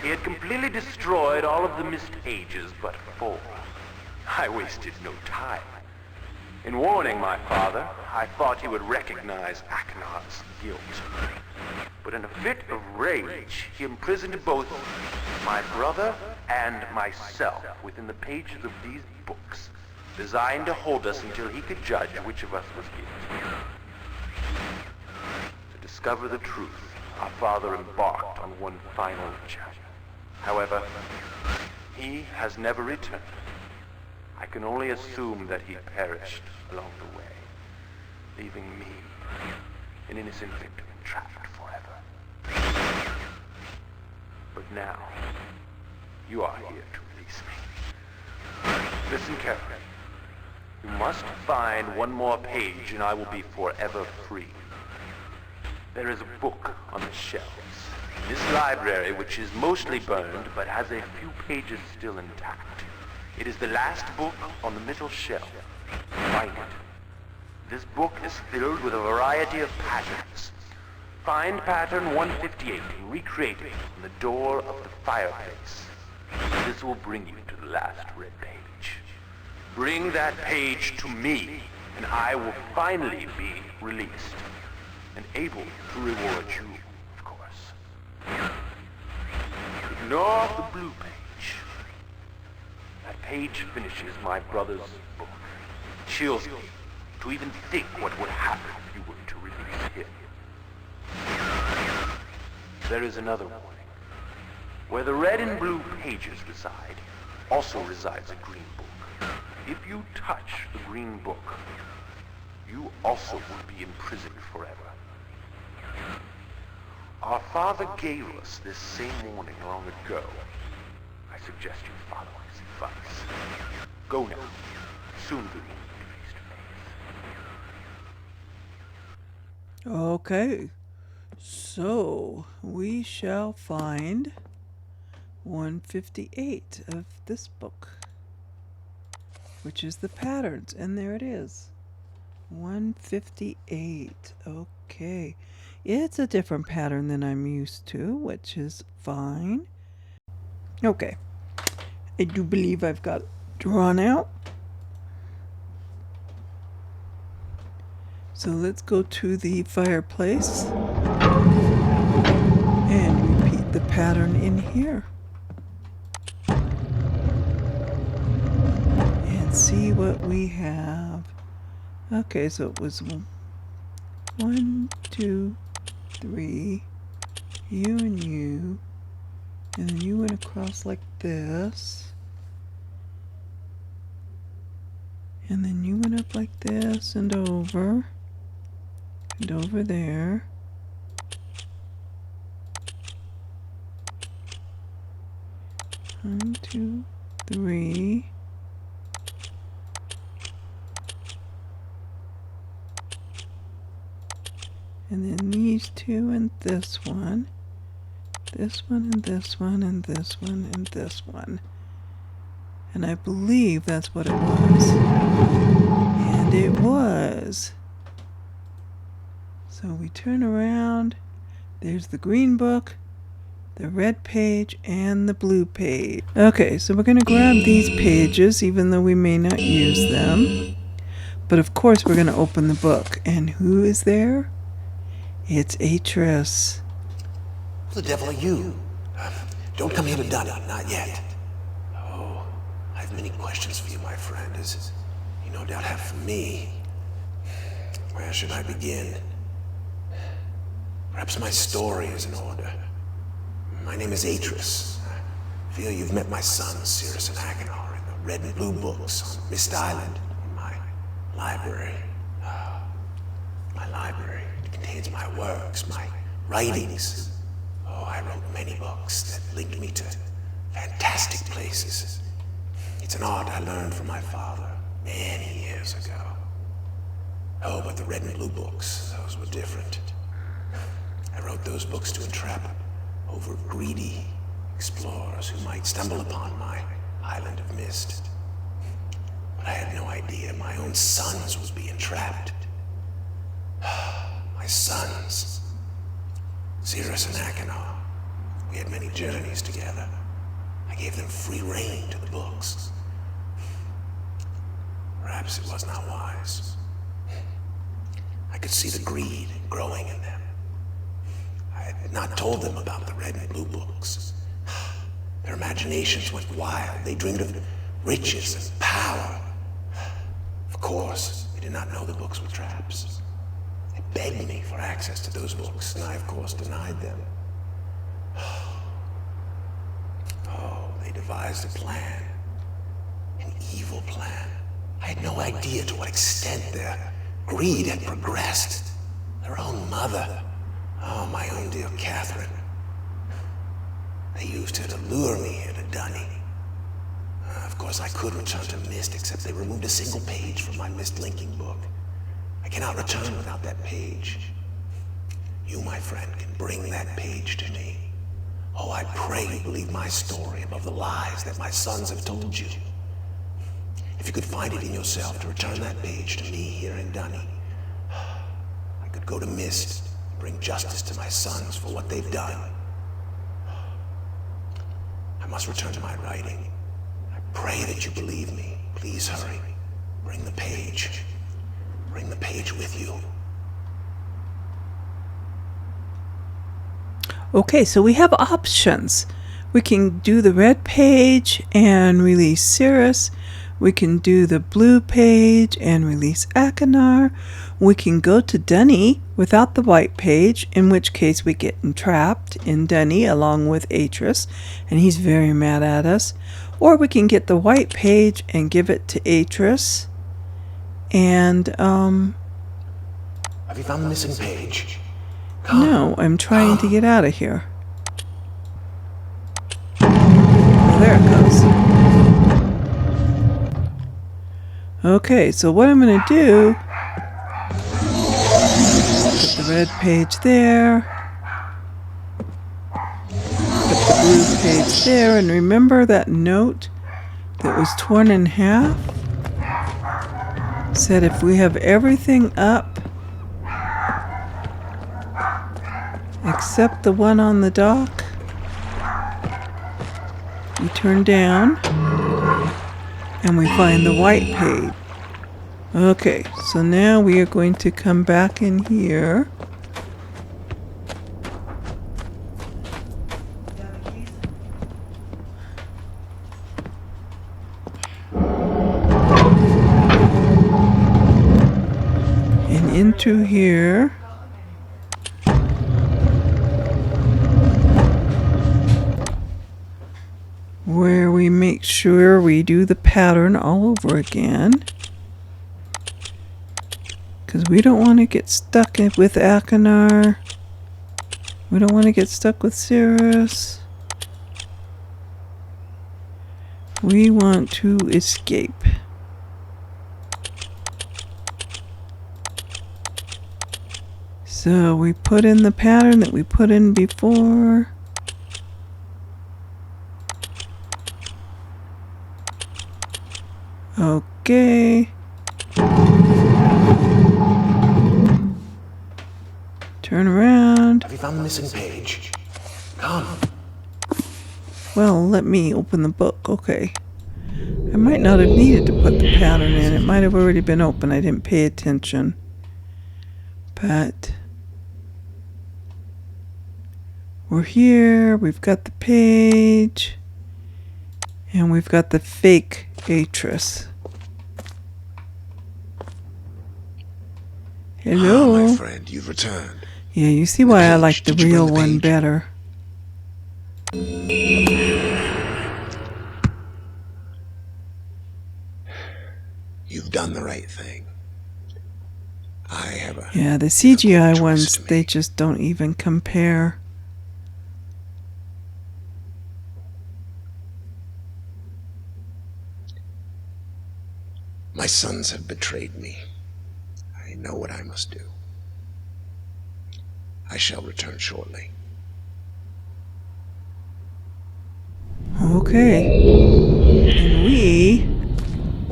He had completely destroyed all of the Myst Ages but 4. I wasted no time. In warning my father, I thought he would recognize Akhenar's guilt. But in a fit of rage, he imprisoned both my brother and myself within the pages of these books, designed to hold us until he could judge which of us was guilty. To discover the truth, our father embarked on one final chapter. However, he has never returned. I can only assume that he perished along the way, leaving me, an innocent victim, trapped forever. But now, you are here to release me. Listen carefully. You must find one more page and I will be forever free. There is a book on the shelves in this library which is mostly burned but has a few pages still intact. It is the last book on the middle shelf. Find it. This book is filled with a variety of patterns. Find pattern 158 and recreate it on the door of the fireplace. This will bring you to the last red page. Bring that page to me, and I will finally be released, and able to reward you, of course. Ignore the blue page. That page finishes my brother's book. It chills me to even think what would happen if you were to release him. There is another warning. Where the red and blue pages reside, also resides a green book. If you touch the green book, you also will be imprisoned forever. Our father gave us this same warning long ago. I suggest you follow his advice. Go now. Soon we will meet face to face. Okay. So, we shall find 158 of this book, which is the patterns, and there it is. 158. Okay. It's a different pattern than I'm used to, which is fine. Okay. I do believe I've got it drawn out. So let's go to the fireplace and repeat the pattern in here. And see what we have. Okay, so it was 1, 2, 3, you and you. And then you went across like this. And then you went up like this and over. And over there. One, 2, 3. And then these two and this one. This one and this one and this one and this one. And I believe that's what it was. And it was. So we turn around. There's the green book, the red page, and the blue page. Okay, so we're going to grab these pages, even though we may not use them. But of course we're going to open the book. And who is there? It's Atris. Who the devil are you? Don't come here to Dunny, not yet. Oh, I have many questions for you, my friend, as you no doubt have for me. Where should I begin? Perhaps my story is in order. My name is Atris. I feel you've met my sons, Cirrus and Akhenar, in the red and blue books on Myst Island, in my library. My library. It contains my works, my writings. Oh, I wrote many books that linked me to fantastic places. It's an art I learned from my father, Many years ago. Oh, but the red and blue books, those were different. I wrote those books to entrap over greedy explorers who might stumble upon my island of Myst. But I had no idea my own sons would be entrapped. My sons. Cirrus and Achenar. We had many journeys together. I gave them free rein to the books. Perhaps it was not wise. I could see the greed growing in them. I had not told them about the red and blue books. Their imaginations went wild. They dreamed of riches and power. Of course, they did not know the books were traps. They begged me for access to those books, and I, of course, denied them. Oh, they devised a plan. An evil plan. I had no idea to what extent their greed had progressed. Their own mother. Oh, my own dear Catherine. They used her to lure me here to Dunny. Of course, I could return to Myst, except they removed a single page from my Myst linking book. I cannot return without that page. You, my friend, can bring that page to me. Oh, I pray you believe my story above the lies that my sons have told you. If you could find it in yourself to return that page to me here in Dunny, I could go to Myst and bring justice to my sons for what they've done. I must return to my writing. I pray that you believe me. Please hurry. Bring the page. Bring the page with you. Okay, so we have options. We can do the red page and release Cirrus. We can do the blue page and release Achenar. We can go to Dunny without the white page, in which case we get entrapped in Dunny along with Atris, and he's very mad at us. Or we can get the white page and give it to Atris. And, Have you found the missing page? no, I'm trying to get out of here. Oh, there it goes. Okay, so what I'm going to do, put the red page there, put the blue page there, and remember that note that was torn in half? Said if we have everything up except the one on the dock, we turn down and we find the white page. Okay, so now we are going to come back in here. And into here. Where we make sure we do the pattern all over again. Because we don't want to get stuck with Achenar. We don't want to get stuck with Cirrus. We want to escape. So we put in the pattern that we put in before. Okay. Turn around. Have you found the missing page? Come. Well, let me open the book. Okay. I might not have needed to put the pattern in. It might have already been open. I didn't pay attention. But we're here. We've got the page. And we've got the fake Atris. Hello. Ah, my friend, you've returned. Yeah, you see why I like the Did you bring real the one page? better. You've done the right thing. I have a... Yeah, the difficult CGI choice ones, to they make. just don't even compare. My sons have betrayed me. I know what I must do. I shall return shortly. Okay. And we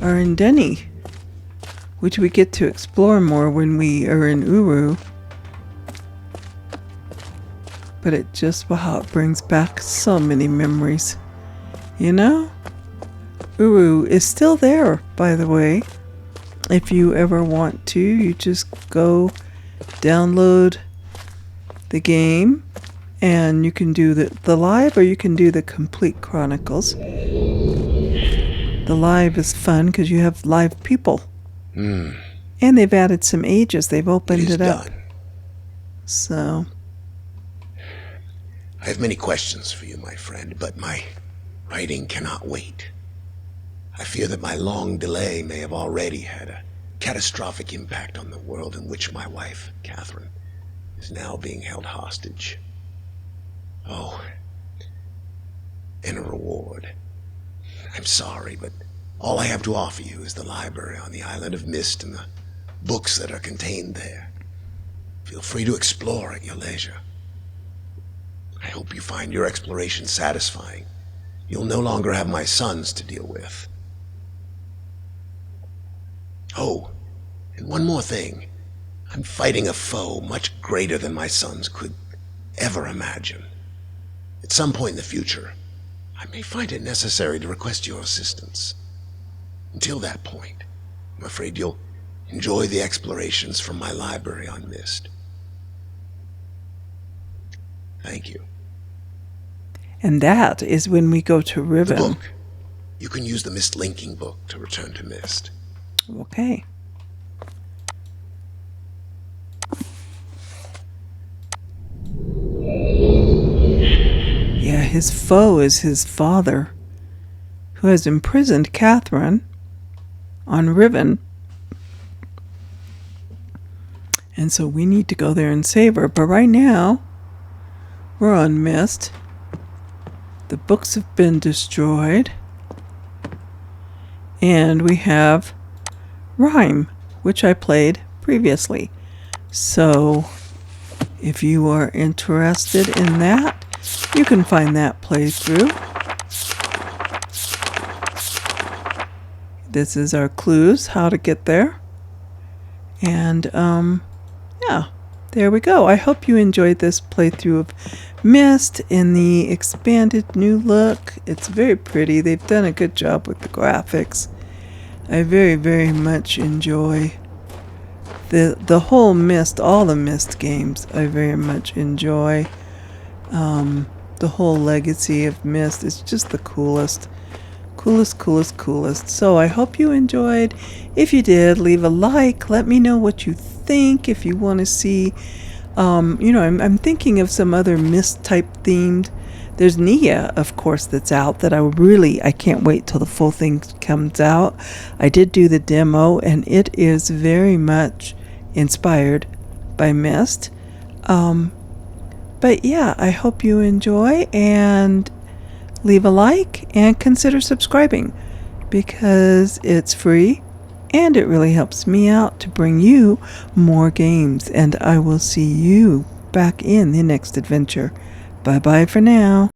are in Denny, which we get to explore more when we are in Uru. But it just, wow, it brings back so many memories. You know? Uru is still there, by the way. If you ever want to, you just go download the game and you can do the live, or you can do the complete chronicles. The live is fun because you have live people. And they've added some ages. They've opened it up. Done. So I have many questions for you, my friend, but my writing cannot wait. I fear that my long delay may have already had a catastrophic impact on the world in which my wife, Catherine, is now being held hostage. Oh, and a reward. I'm sorry, but all I have to offer you is the library on the island of Myst and the books that are contained there. Feel free to explore at your leisure. I hope you find your exploration satisfying. You'll no longer have my sons to deal with. Oh, and one more thing. I'm fighting a foe much greater than my sons could ever imagine. At some point in the future, I may find it necessary to request your assistance. Until that point, I'm afraid you'll enjoy the explorations from my library on Myst. Thank you. and that is when we go to The Riven. book. You can use the Myst linking book to return to Myst. Okay. Yeah, his foe is his father, who has imprisoned Catherine on Riven. And so we need to go there and save her. But right now, we're on Myst. The books have been destroyed. And we have Rhyme, which I played previously. So if you are interested in that, you can find that playthrough. This is our clues, how to get there. And yeah, there we go. I hope you enjoyed this playthrough of Myst in the expanded new look. It's very pretty. They've done a good job with the graphics. I very, very much enjoy the whole Myst, all the Myst games. I very much enjoy. The whole legacy of Myst is just the coolest. Coolest. So I hope you enjoyed. If you did, leave a like. Let me know what you think. If you want to see, I'm thinking of some other Myst type themed. There's Nia, of course, that's out that I can't wait till the full thing comes out. I did do the demo and it is very much inspired by Myst. But yeah, I hope you enjoy and leave a like and consider subscribing because it's free and it really helps me out to bring you more games. And I will see you back in the next adventure. Bye bye for now.